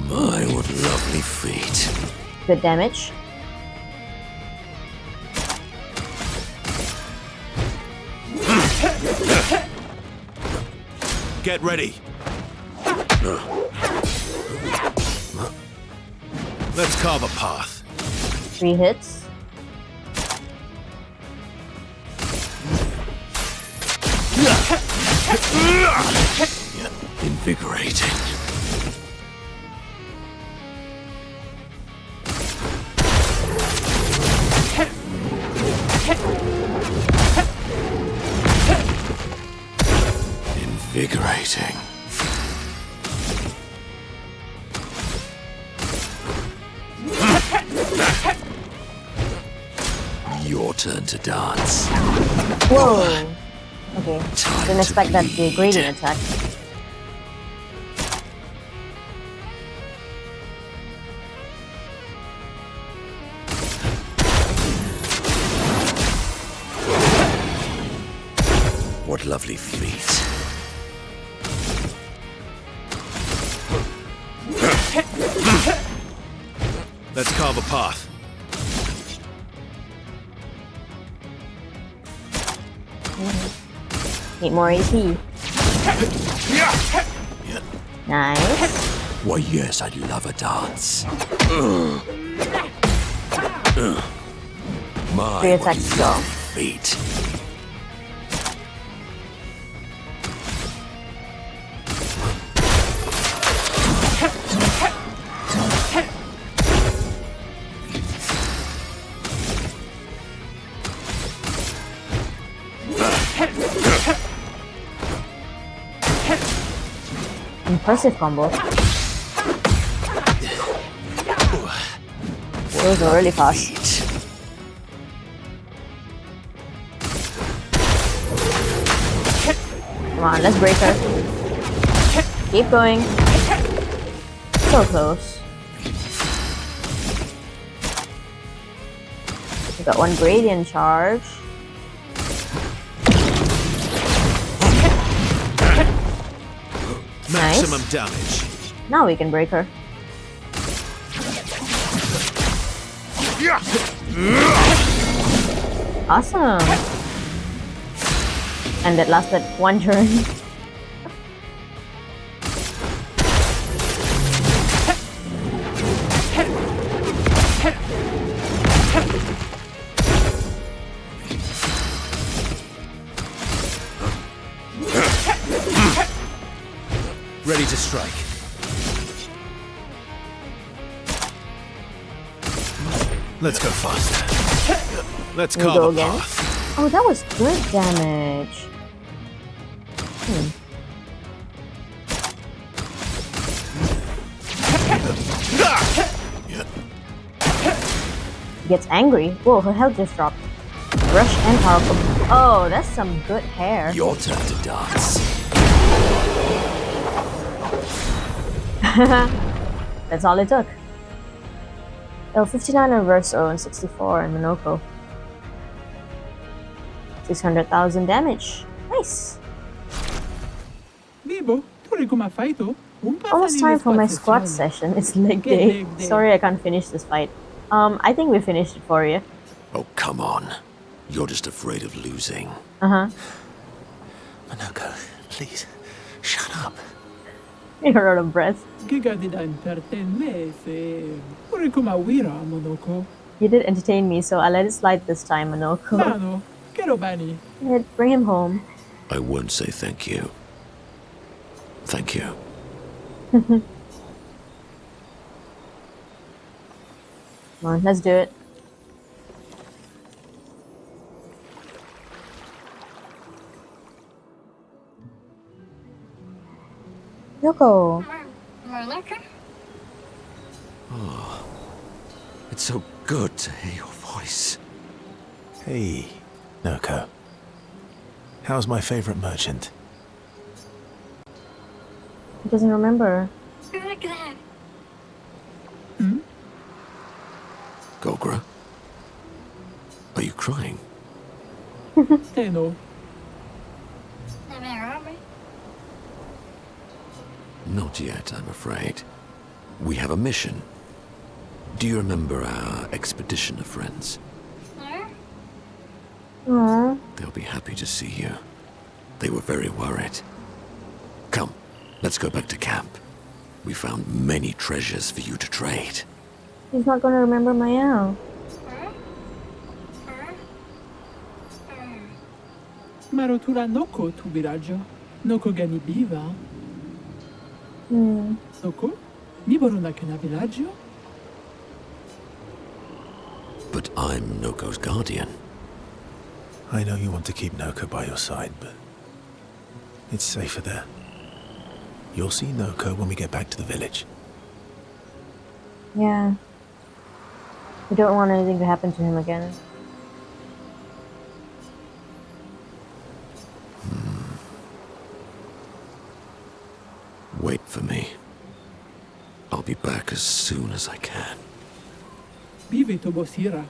My, what lovely feet. Good damage. Get ready. Let's carve a path. 3 hits. Invigorating. Invigorating. Your turn to dance. Whoa! Okay, Time didn't to expect that the bleed. gradient attack. What lovely feet. Let's carve a path. Need more AP. Nice. Why, yes, I'd love a dance. My, 3 what attacks to go. lovely feet. Impressive combo. Those are really fast. Feet. Come on, let's break her. Keep going. So close. We got 1 gradient charge. Nice. Maximum damage. Now we can break her. Awesome. And that lasted 1 turn. Ready to strike. Let's go faster. Let's We carve go a again. path. Oh, that was good damage. Gets angry. Whoa, her health just dropped. Rush and powerful. Oh, that's some good hair. Your turn to dance. That's all it took. Oh, 59 on Verso and 64 on Monoco. 600,000 damage. Nice. Vivo, tu recoma feito? Almost time for my squat session. It's leg day. Sorry I can't finish this fight. I think we finished it for you. Oh, come on. You're just afraid of losing. Uh-huh. Monoco, please, shut up. You're out of breath. Che gadi da intrattenere se... Pure come a Wira, Monoco. You did entertain me, so I'll let it slide this time, Monoco. Mano, che robani. Bring him home. I won't say thank you. Thank you. Come on, let's do it. Yoko. It's so good to hear your voice. Hey, Noko. How's my favorite merchant? He doesn't remember. Gogra? Are you crying? Teno. Not yet, I'm afraid. We have a mission. Do you remember our expedition of friends? Aww. They'll be happy to see you. They were very worried. Come, let's go back to camp. We found many treasures for you to trade. He's not gonna remember Maelle. Marotura Noko tu viraggio. Noko gani biva. Noko? Ni boruna che na villaggio? But I'm Noko's guardian. I know you want to keep Noko by your side, but it's safer there. You'll see Noko when we get back to the village. Yeah. We don't want anything to happen to him again. Wait for me. I'll be back as soon as I can. Vive tu bosira.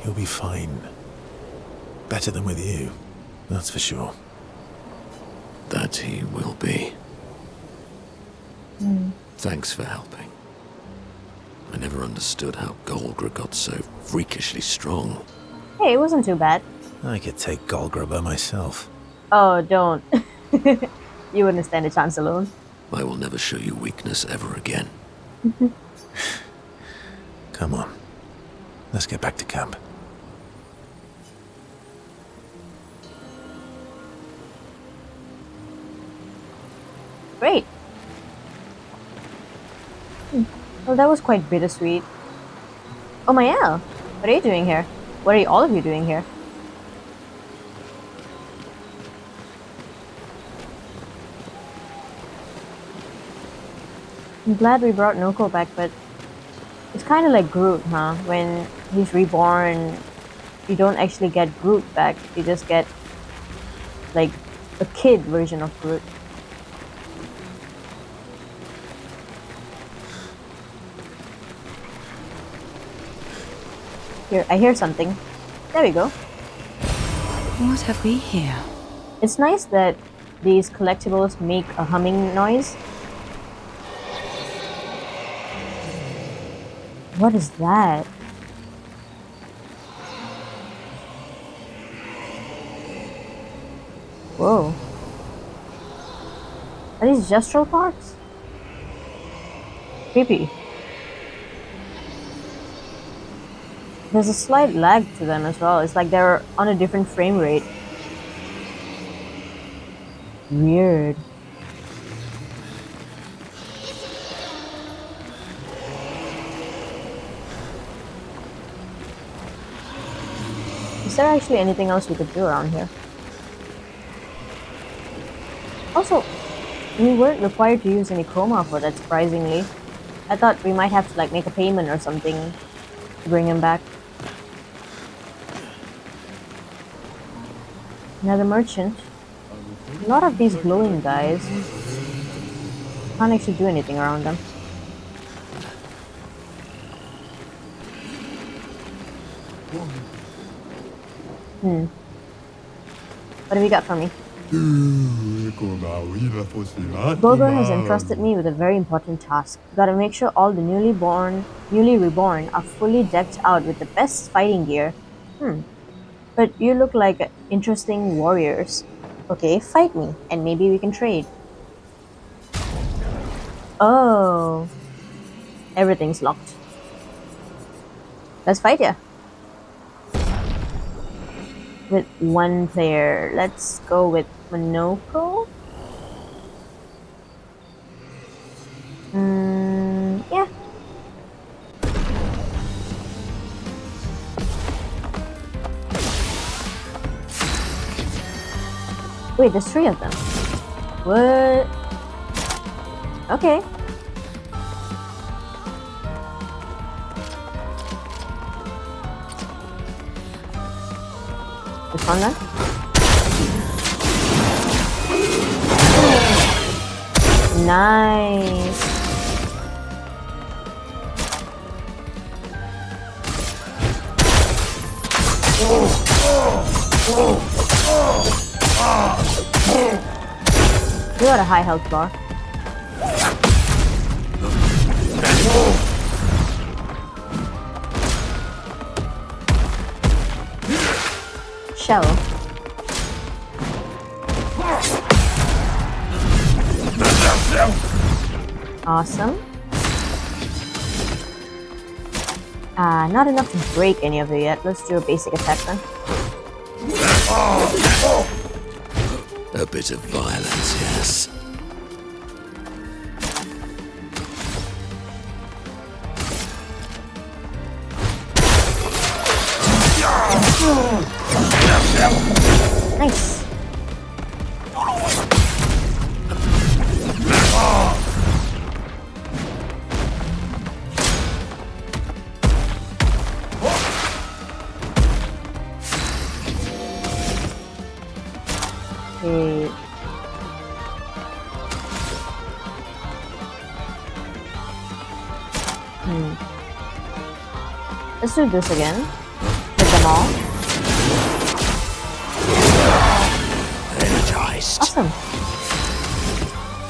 He'll be fine. Better than with you, that's for sure. That he will be. Thanks for helping. I never understood how Golgra got so freakishly strong. Hey, it wasn't too bad. I could take Golgra by myself. Oh, don't. You wouldn't stand a chance alone. I will never show you weakness ever again. Come on. Let's get back to camp. Great. Well, that was quite bittersweet. Oh, Maelle, what are you doing here? What are all of you doing here? I'm glad we brought Noko back, but it's kind of like Groot, huh? When he's reborn, you don't actually get Groot back. You just get, like, a kid version of Groot. Here, I hear something. There we go. What have we here? It's nice that these collectibles make a humming noise. What is that? Whoa. Are these gestural parts? Creepy. There's a slight lag to them as well. It's like they're on a different frame rate. Weird. Is there actually anything else we could do around here? Also, we weren't required to use any chroma for that, surprisingly. I thought we might have to like make a payment or something to bring him back. Another merchant. A lot of these glowing guys. Can't actually do anything around them. What have you got for me? Golgar has entrusted me with a very important task. Gotta make sure all the newly born newly reborn, are fully decked out with the best fighting gear. But you look like interesting warriors. Okay, fight me, and maybe we can trade. Oh, everything's locked. Let's fight ya. With one player. Let's go with Monoco. Yeah. Wait, there's 3 of them. What? Okay. This one then? Nice. You got a high health bar. Shell. Awesome. Not enough to break any of it yet. Let's do a basic attack then. A bit of violence, yes. Nice. Okay. Let's do this again. Hit them all. Energized. Awesome.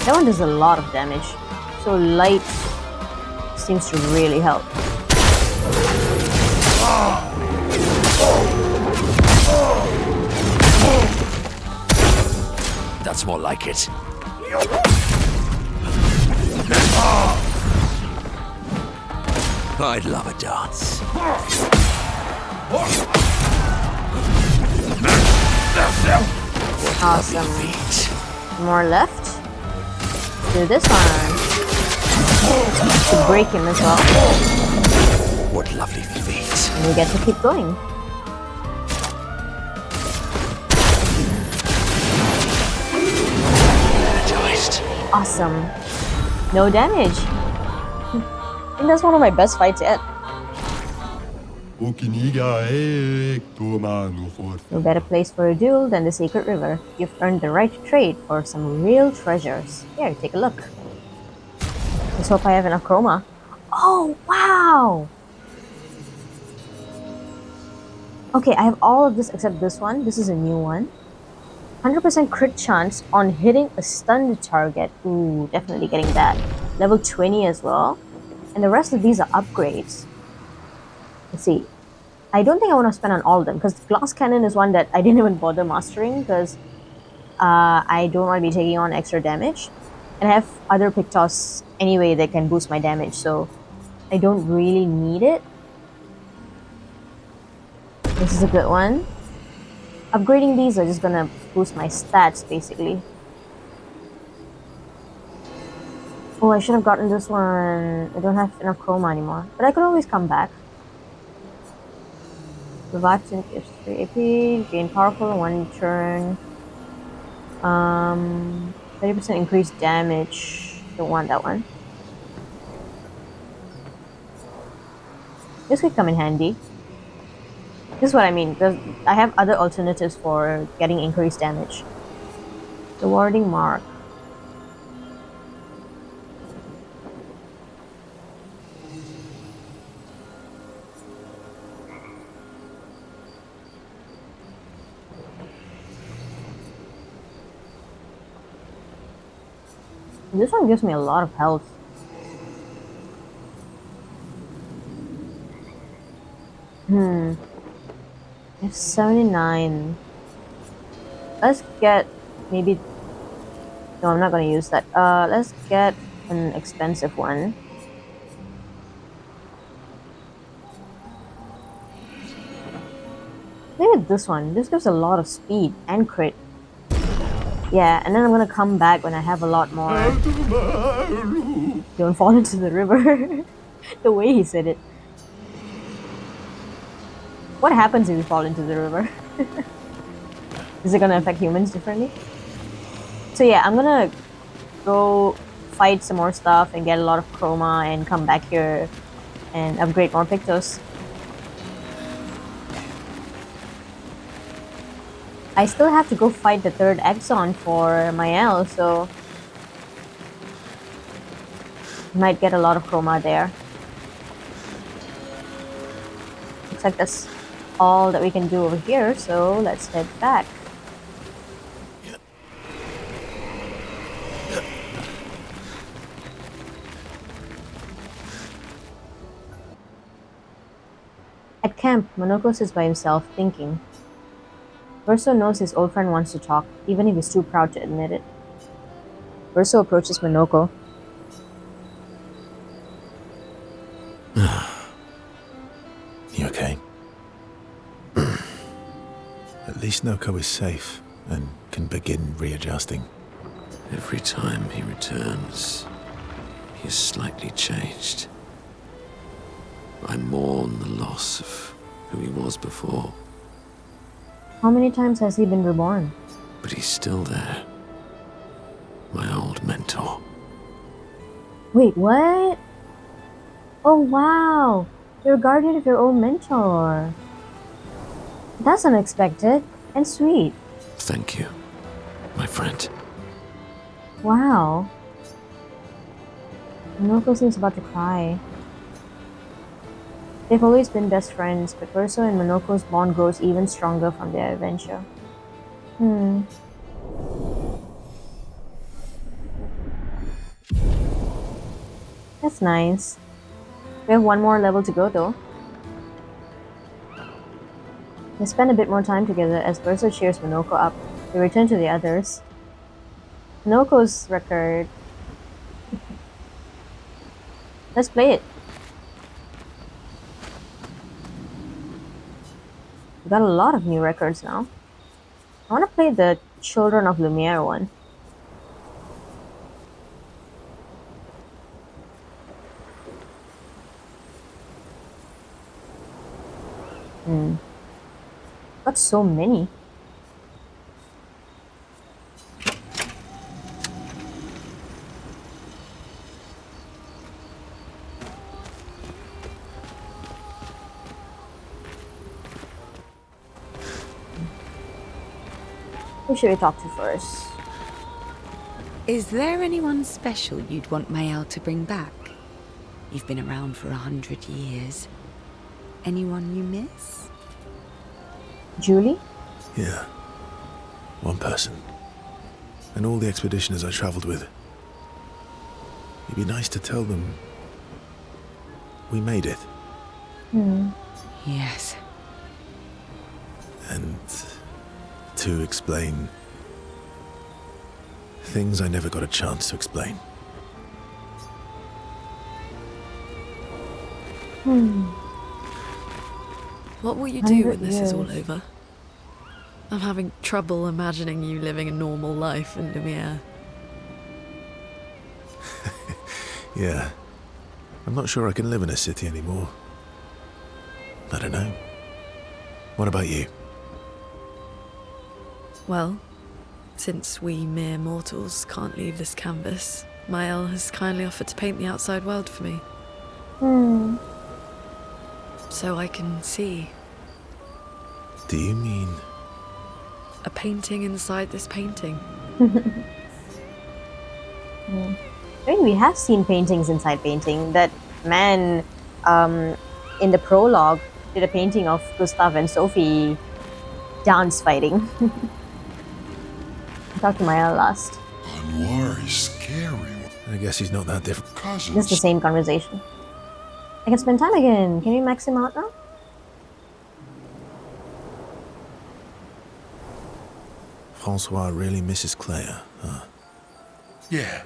That one does a lot of damage. So light seems to really help. That's more like it. I'd love a dance. Awesome. More left. Do this one. To break him as well. What lovely feet. And we get to keep going. Energized. Awesome. No damage. I think that's one of my best fights yet. No better place for a duel than the Sacred River. You've earned the right to trade for some real treasures. Here, take a look. Let's hope I have enough chroma. Oh, wow! Okay, I have all of this except this one. This is a new one. 100% crit chance on hitting a stunned target. Ooh, definitely getting that. Level 20 as well. And the rest of these are upgrades. Let's see. I don't think I want to spend on all of them because Glass Cannon is one that I didn't even bother mastering because I don't want to be taking on extra damage. And I have other Pictos anyway that can boost my damage, so I don't really need it. This is a good one. Upgrading these are just gonna boost my stats basically. Oh, I should have gotten this one. I don't have enough chroma anymore, but I could always come back. Vaccine gives 3 AP, gain powerful in 1 turn. 30% increased damage. Don't want that one. This could come in handy. This is what I mean, because I have other alternatives for getting increased damage. The warding mark. This one gives me a lot of health. Hmm. It's 79. Let's get maybe. No, I'm not gonna use that. Let's get an expensive one. Maybe this one. This gives a lot of speed and crit. Yeah, and then I'm gonna come back when I have a lot more. Don't fall into the river. The way he said it. What happens if you fall into the river? Is it gonna affect humans differently? So yeah, I'm gonna go fight some more stuff and get a lot of chroma and come back here and upgrade more pictos. I still have to go fight the third Exxon for Maelle, so might get a lot of chroma there. Looks like that's all that we can do over here, so let's head back. At camp, Monoco sits by himself, thinking. Verso knows his old friend wants to talk, even if he's too proud to admit it. Verso approaches Monoco. You okay? At least Noko is safe and can begin readjusting. Every time he returns, he is slightly changed. I mourn the loss of who he was before. How many times has he been reborn? But he's still there. My old mentor. Wait, what? Oh wow! You're guardian of your own mentor. That's unexpected and sweet. Thank you, my friend. Wow. Monoko seems about to cry. They've always been best friends, but Verso and Monoko's bond grows even stronger from their adventure. That's nice. We have one more level to go though. They spend a bit more time together as Verso cheers Monoko up. They return to the others. Monoko's record. Let's play it. We got a lot of new records now. I want to play the Children of Lumiere one. Got so many. Who should we talk to first? Is there anyone special you'd want Maelle to bring back? You've been around for 100 years. Anyone you miss? Julie? Yeah. One person. And all the expeditioners I travelled with. It'd be nice to tell them we made it. Yes. And to explain things I never got a chance to explain. What will you do when 100 this is all years. over? I'm having trouble imagining you living a normal life in Lumiere. Yeah. I'm not sure I can live in a city anymore. I don't know. What about you? Well, since we mere mortals can't leave this canvas, Maelle has kindly offered to paint the outside world for me. So I can see. Do you mean... A painting inside this painting. I mean, we have seen paintings inside painting. That man in the prologue did a painting of Gustav and Sophie dance fighting. Talk to Maelle last. Anwar is scary. I guess he's not that different. Cousins. Just the same conversation. I can spend time again. Can we max him out now? Francois really misses Claire, huh? Yeah,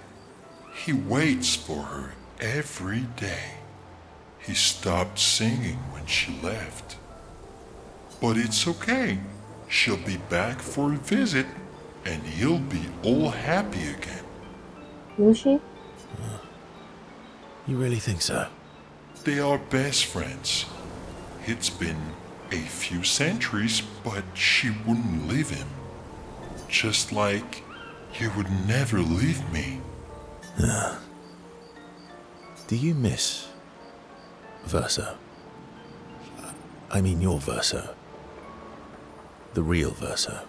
he waits for her every day. He stopped singing when she left. But it's okay. She'll be back for a visit, and he'll be all happy again. Will she? You really think so? They are best friends. It's been a few centuries, but she wouldn't leave him. Just like you would never leave me. Do you miss Verso? I mean your Verso. The real Verso.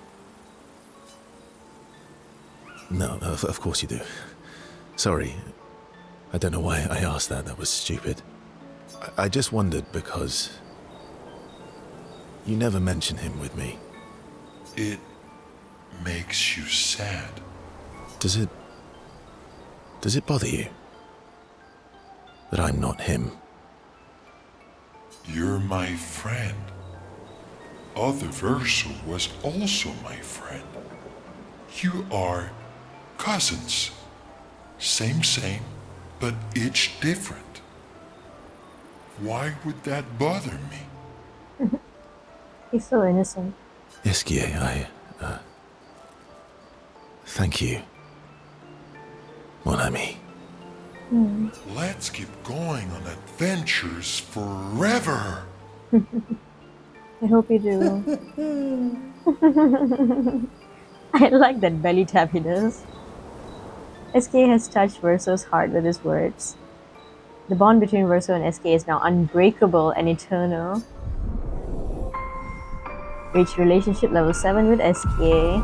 No, of course you do. Sorry. I don't know why I asked that. That was stupid. I just wondered because you never mention him with me. It makes you sad. Does it bother you that I'm not him? You're my friend. Other Verso was also my friend. You are cousins. Same, but each different. Why would that bother me? He's so innocent. Esquie, thank you, mon ami. Let's keep going on adventures forever. I hope you do. I like that belly tap he does. Esquie has touched Verso's heart with his words. The bond between Verso and Esquie is now unbreakable and eternal. Reach relationship level 7 with Esquie.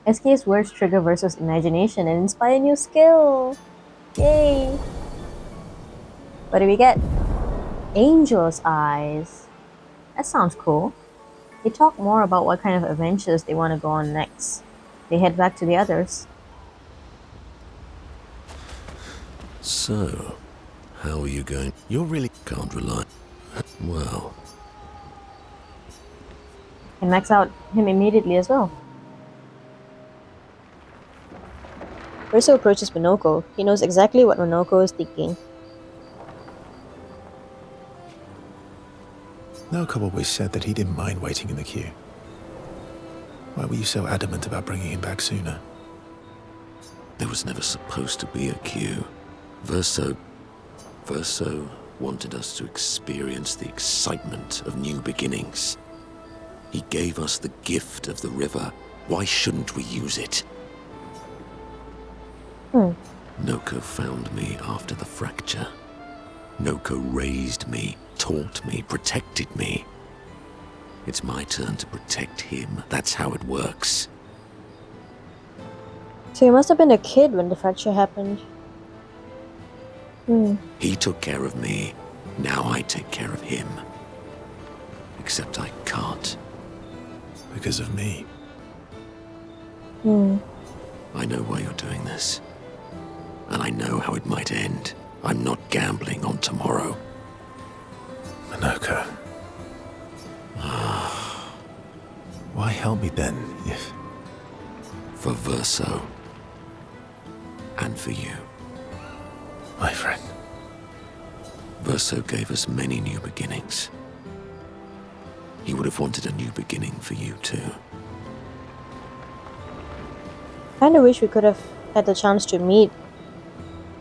Esquie's words trigger Verso's imagination and inspire new skill. Yay! What do we get? Angel's Eyes. That sounds cool. They talk more about what kind of adventures they want to go on next. They head back to the others. So, how are you going? You're really... Can't rely. Well, And max out him immediately as well. Verso approaches Monoco. He knows exactly what Monoco is thinking. Monoco always said that he didn't mind waiting in the queue. Why were you so adamant about bringing him back sooner? there was never supposed to be a queue. Verso wanted us to experience the excitement of new beginnings. He gave us the gift of the river. Why shouldn't we use it? Noko found me after the fracture. Noko raised me, taught me, protected me. It's my turn to protect him. That's how it works. So you must have been a kid when the fracture happened. He took care of me. Now I take care of him. Except I can't. Because of me. I know why you're doing this. And I know how it might end. I'm not gambling on tomorrow. Monoco. Why help me then, if... For Verso. And for you. My friend. Verso gave us many new beginnings. He would have wanted a new beginning for you too. Kinda wish we could have had the chance to meet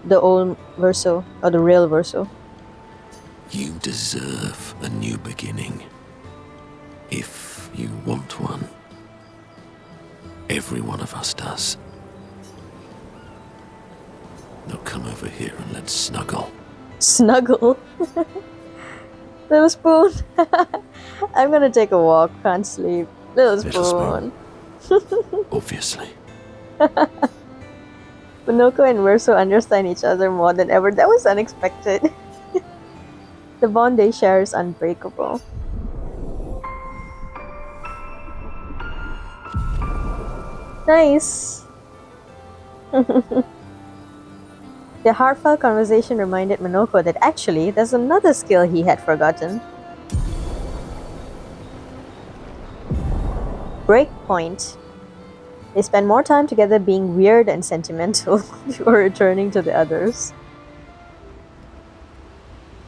the old Verso, or the real Verso. You deserve a new beginning. If you want one. Every one of us does. Now come over here and let's snuggle. Snuggle? Little spoon. I'm gonna take a walk, can't sleep. Little spoon. Obviously. Monoco and Verso understand each other more than ever. That was unexpected. The bond they share is unbreakable. Nice. The heartfelt conversation reminded Monoco that actually there's another skill he had forgotten. breakpoint. They spend more time together being weird and sentimental before returning to the others.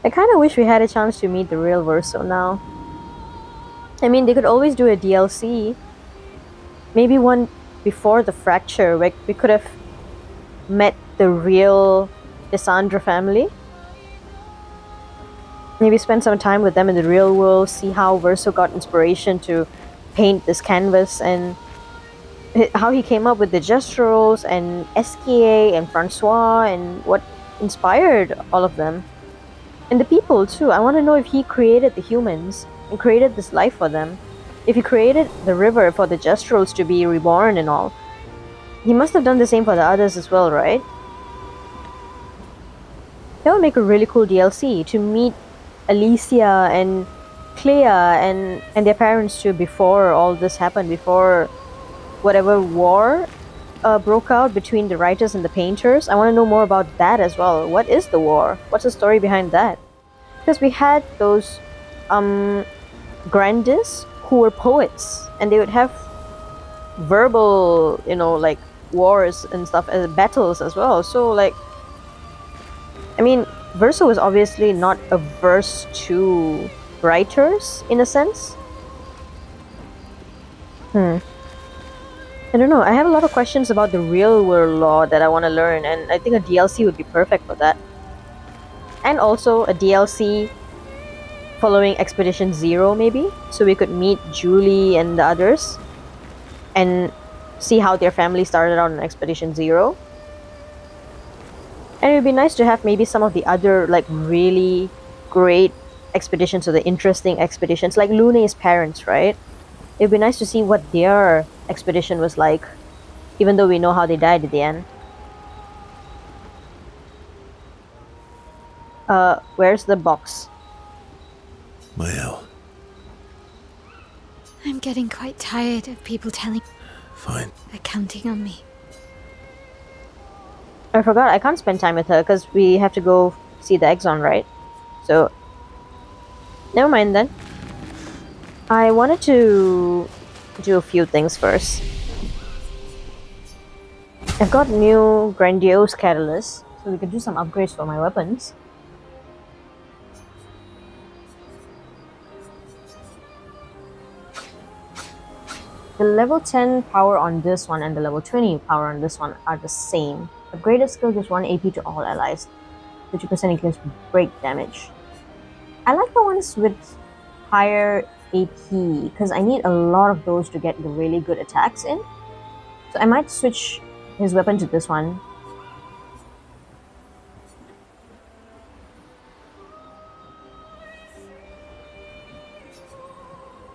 I kind of wish we had a chance to meet the real Verso now. I mean, they could always do a DLC. Maybe one before the fracture, where we could have met the real Cassandra family. Maybe spend some time with them in the real world, see how Verso got inspiration to paint this canvas and how he came up with the gesturals and Esquie and Francois and what inspired all of them. And the people too. I want to know if he created the humans and created this life for them. If he created the river for the gesturals to be reborn and all. He must have done the same for the others as well, right? That would make a really cool DLC to meet Alicia and Claire and their parents too before all this happened, before whatever war broke out between the writers and the painters. I want to know more about that as well. What is the war? What's the story behind that? Because we had those grandists who were poets and they would have verbal, like wars and stuff as battles as well. So like, I mean, Verso is obviously not averse to writers in a sense. I don't know. I have a lot of questions about the real world law that I want to learn, and I think a DLC would be perfect for that. And also a DLC following Expedition Zero, maybe, so we could meet Julie and the others and see how their family started out on Expedition Zero. And it would be nice to have maybe some of the other like really great expeditions or the interesting expeditions, like Lune's parents, right? It'd be nice to see what their expedition was like, even though we know how they died at the end. Where's the box? Maelle. I'm getting quite tired of people telling Fine. they're counting on me. I forgot, I can't spend time with her because we have to go see the Exxon, right? So, never mind then. I wanted to do a few things first. I've got new grandiose catalysts, so we could do some upgrades for my weapons. The level 10 power on this one and the level 20 power on this one are the same. Upgraded skill gives 1 AP to all allies. 50% increase break damage. I like the ones with higher AP because I need a lot of those to get the really good attacks in. So I might switch his weapon to this one.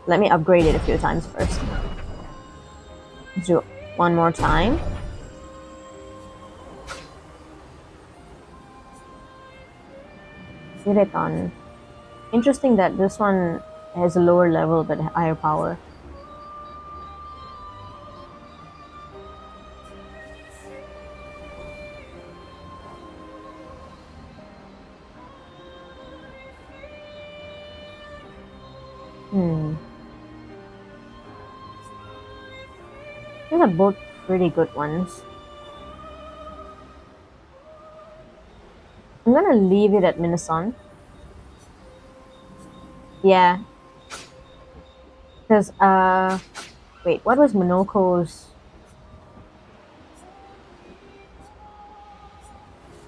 Let me upgrade it a few times first. Let's do it one more time. Phaeton. Interesting that this one has a lower level but higher power. These are both pretty good ones. I'm gonna leave it at Minneson. Yeah. Because, wait, what was Monoco's?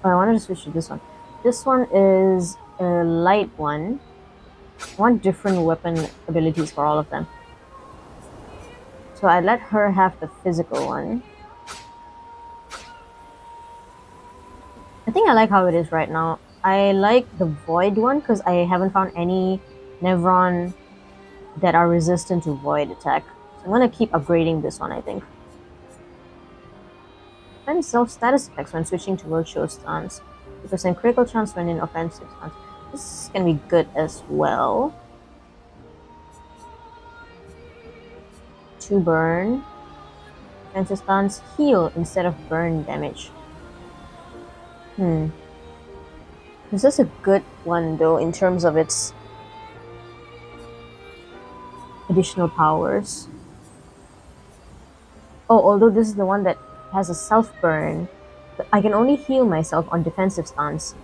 Oh, I wanted to switch to this one. This one is a light one. I want different weapon abilities for all of them. So I let her have the physical one. I think I like how it is right now. I like the void one because I haven't found any Nevron that are resistant to void attack. So I'm gonna keep upgrading this one, I think. And self status effects when switching to virtual stance. 2% critical chance when in offensive stance. This can be good as well. 2 burn. Offensive stance, heal instead of burn damage. This is a good one though in terms of its additional powers. Oh, although this is the one that has a self-burn, I can only heal myself on defensive stance.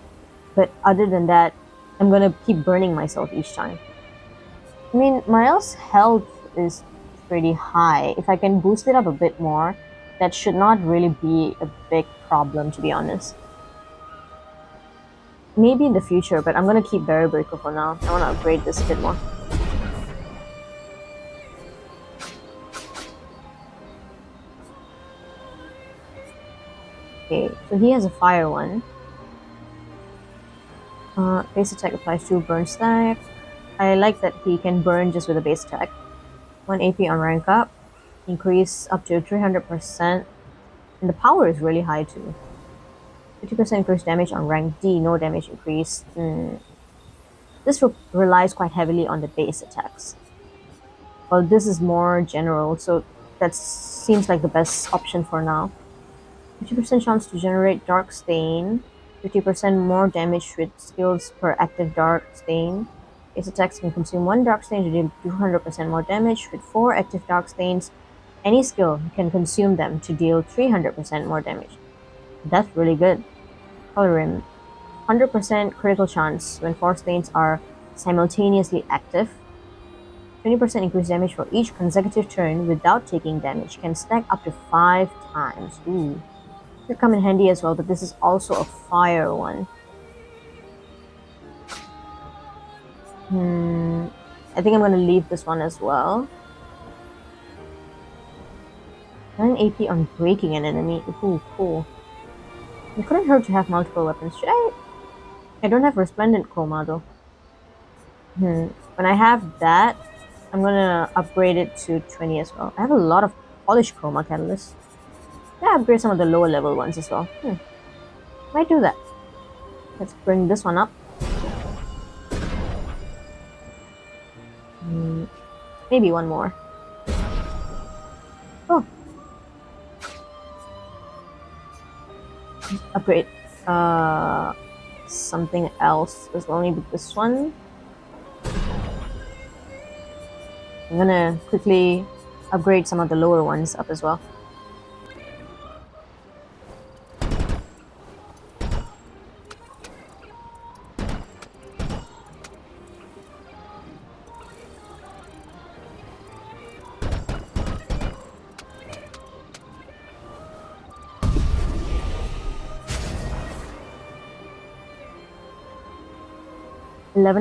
But other than that, I'm gonna keep burning myself each time. I mean, Maelle's health is pretty high. If I can boost it up a bit more, that should not really be a big problem, to be honest. Maybe in the future, but I'm gonna keep Barrier Breaker for now. I wanna upgrade this a bit more. Okay, so he has a fire one. Base attack applies to burn stack. I like that he can burn just with a base attack. 1 AP on rank up. Increase up to 300%. And the power is really high too. 50% increased damage on rank D, no damage increase. This relies quite heavily on the base attacks. Well, this is more general, so that seems like the best option for now. 50% chance to generate Dark Stain. 50% more damage with skills per active Dark Stain. Base attacks can consume 1 Dark Stain to deal 200% more damage. With 4 active Dark Stains, any skill can consume them to deal 300% more damage. That's really good. Color Rim. 100% critical chance when 4 stains are simultaneously active. 20% increased damage for each consecutive turn without taking damage. Can stack up to 5 times. Ooh. Could come in handy as well, but this is also a fire one. I think I'm gonna leave this one as well. 9 AP on breaking an enemy. Ooh, cool. It couldn't hurt to have multiple weapons. Should I? I don't have Resplendent Chroma though. When I have that, I'm gonna upgrade it to 20 as well. I have a lot of Polished Chroma Catalysts. Yeah, upgrade some of the lower level ones as well. Might do that. Let's bring this one up. Maybe one more. Oh. Upgrade. Something else as well. Maybe this one. I'm gonna quickly upgrade some of the lower ones up as well.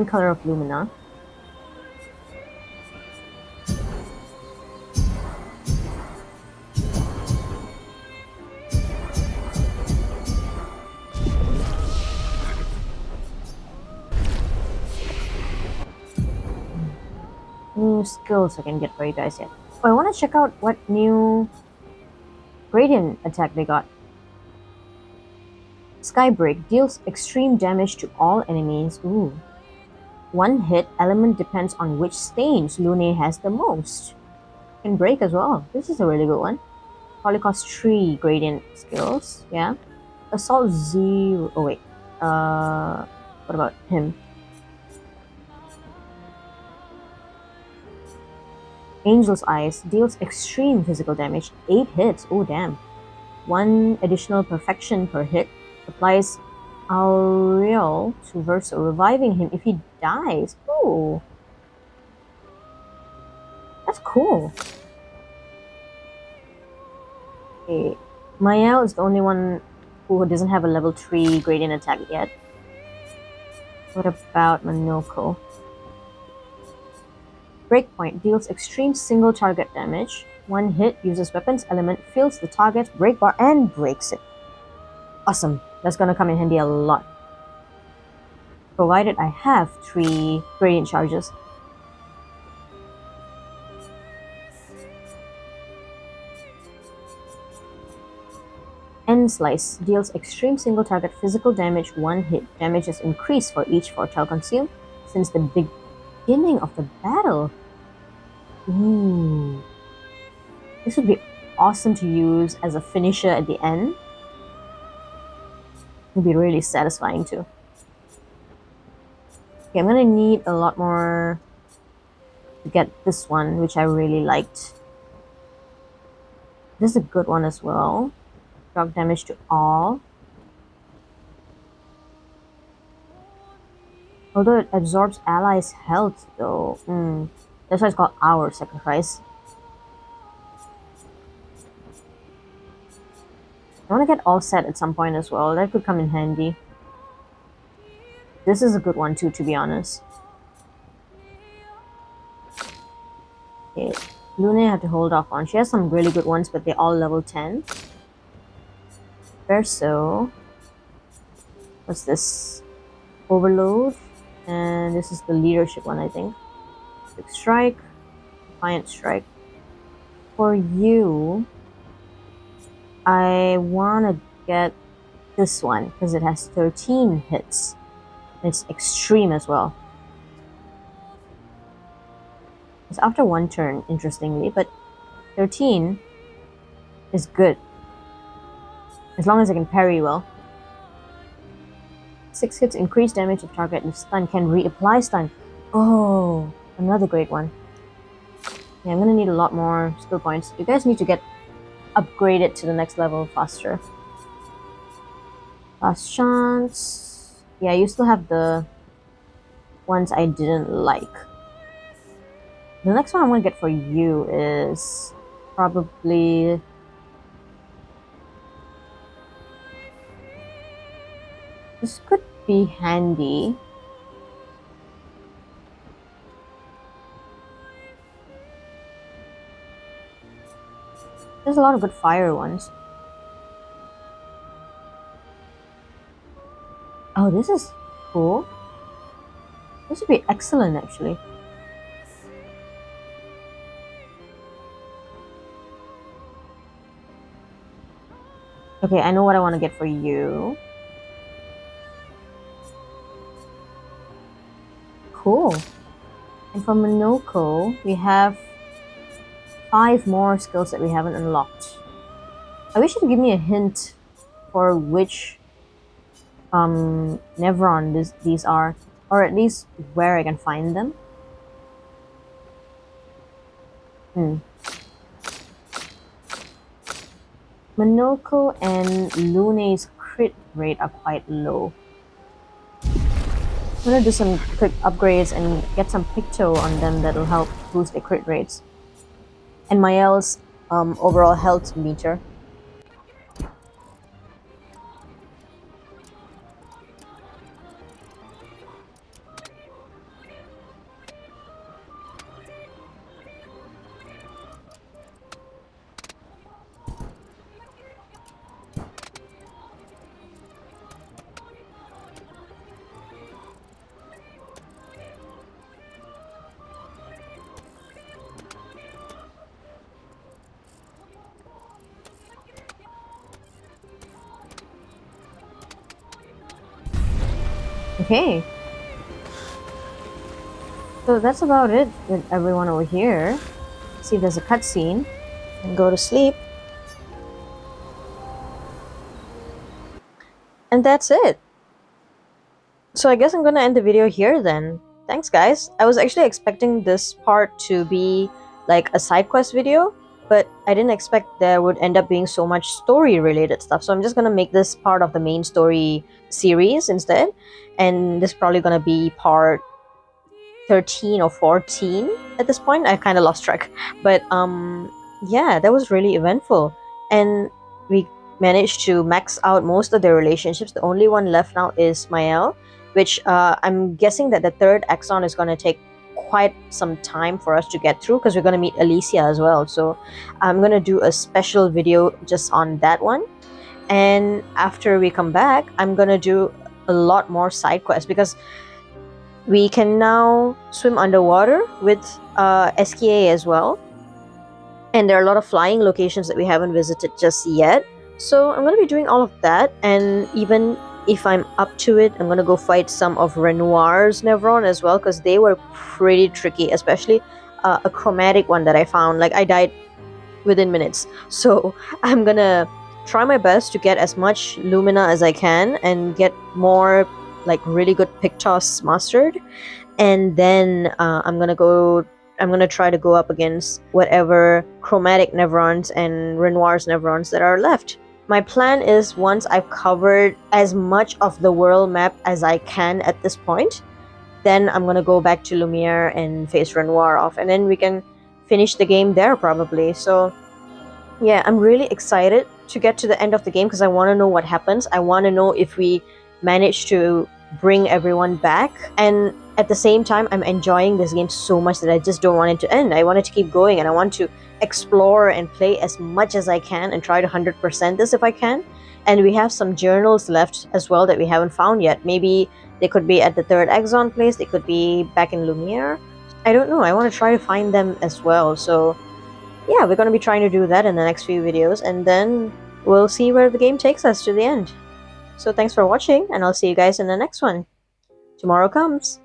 Color of Lumina. New skills I can get for you guys yet. Oh, I want to check out what new gradient attack they got. Skybreak deals extreme damage to all enemies. Ooh. One hit element depends on which stains Lune has the most. Can break as well. This is a really good one. Probably costs 3 gradient skills. Yeah. Assault 0. Oh wait. What about him? Angel's Eyes deals extreme physical damage. 8 hits. Oh damn. 1 additional perfection per hit. Applies Aureole to Verso, reviving him if he dies. Ooh. That's cool. Okay. Maelle is the only one who doesn't have a level 3 gradient attack yet. What about Monoco? Breakpoint deals extreme single target damage. 1 hit, uses weapons element, fills the target's break bar and breaks it. Awesome. That's gonna come in handy a lot. Provided I have 3 gradient charges. End Slice deals extreme single target physical damage. 1 hit. Damage is increased for each Foretell consumed since the beginning of the battle. Ooh. This would be awesome to use as a finisher at the end. It would be really satisfying too. Okay, I'm gonna need a lot more to get this one, which I really liked. This is a good one as well. Shock damage to all. Although it absorbs allies' health though. That's why it's called Our Sacrifice. I want to get all set at some point as well. That could come in handy. This is a good one too, to be honest. Okay, Lune I have to hold off on. She has some really good ones, but they're all level 10. Verso. What's this? Overload. And this is the leadership one, I think. Quick Strike. Defiant Strike. For you, I want to get this one because it has 13 hits. It's extreme as well. It's after one turn, interestingly, but 13 is good. As long as I can parry well. 6 hits, increase damage of target if stun, can reapply stun. Oh, another great one. Yeah, I'm gonna need a lot more skill points. You guys need to get upgraded to the next level faster. Last chance. Yeah, you still have the ones I didn't like. The next one I want to get for you is probably... This could be handy. There's a lot of good fire ones. Oh, this is cool. This would be excellent, actually. Okay, I know what I want to get for you. Cool. And for Monoco, we have 5 more skills that we haven't unlocked. I wish you could give me a hint for which Nevron these are, or at least where I can find them. Monoco and Lune's crit rate are quite low. I'm gonna do some quick upgrades and get some picto on them that'll help boost their crit rates. And Maelle's overall health meter. Okay. So that's about it with everyone over here. See if there's a cutscene and go to sleep. And that's it. So I guess I'm gonna end the video here then. Thanks guys. I was actually expecting this part to be like a side quest video, but I didn't expect there would end up being so much story related stuff. So I'm just gonna make this part of the main story series instead. And this is probably gonna be part 13 or 14 at this point. I kind of lost track. But yeah, that was really eventful. And we managed to max out most of the relationships. The only one left now is Maelle, which I'm guessing that the third Axon is going to take quite some time for us to get through because we're going to meet Alicia as well. So I'm going to do a special video just on that one. And after we come back, I'm going to do a lot more side quests because we can now swim underwater with Esquie as well. And there are a lot of flying locations that we haven't visited just yet. So I'm going to be doing all of that. And even if I'm up to it, I'm going to go fight some of Renoir's Nevron as well. Because they were pretty tricky. Especially a chromatic one that I found. Like I died within minutes. So I'm going to try my best to get as much Lumina as I can. And get more like really good Pictos mastered. And then I'm going to go I'm gonna try to go up against whatever chromatic Nevrons and Renoir's Nevrons that are left. My plan is, once I've covered as much of the world map as I can at this point, then I'm gonna go back to Lumiere and face Renoir off, and then we can finish the game there probably. So yeah, I'm really excited to get to the end of the game because I want to know what happens. I want to know if we manage to bring everyone back, and at the same time I'm enjoying this game so much that I just don't want it to end. I want it to keep going, and I want to explore and play as much as I can and try to 100% this if I can. And we have some journals left as well that we haven't found yet. Maybe they could be at the third Exxon place, they could be back in Lumiere. I don't know, I want to try to find them as well. So yeah, we're going to be trying to do that in the next few videos, and then we'll see where the game takes us to the end. So thanks for watching, and I'll see you guys in the next one. Tomorrow comes.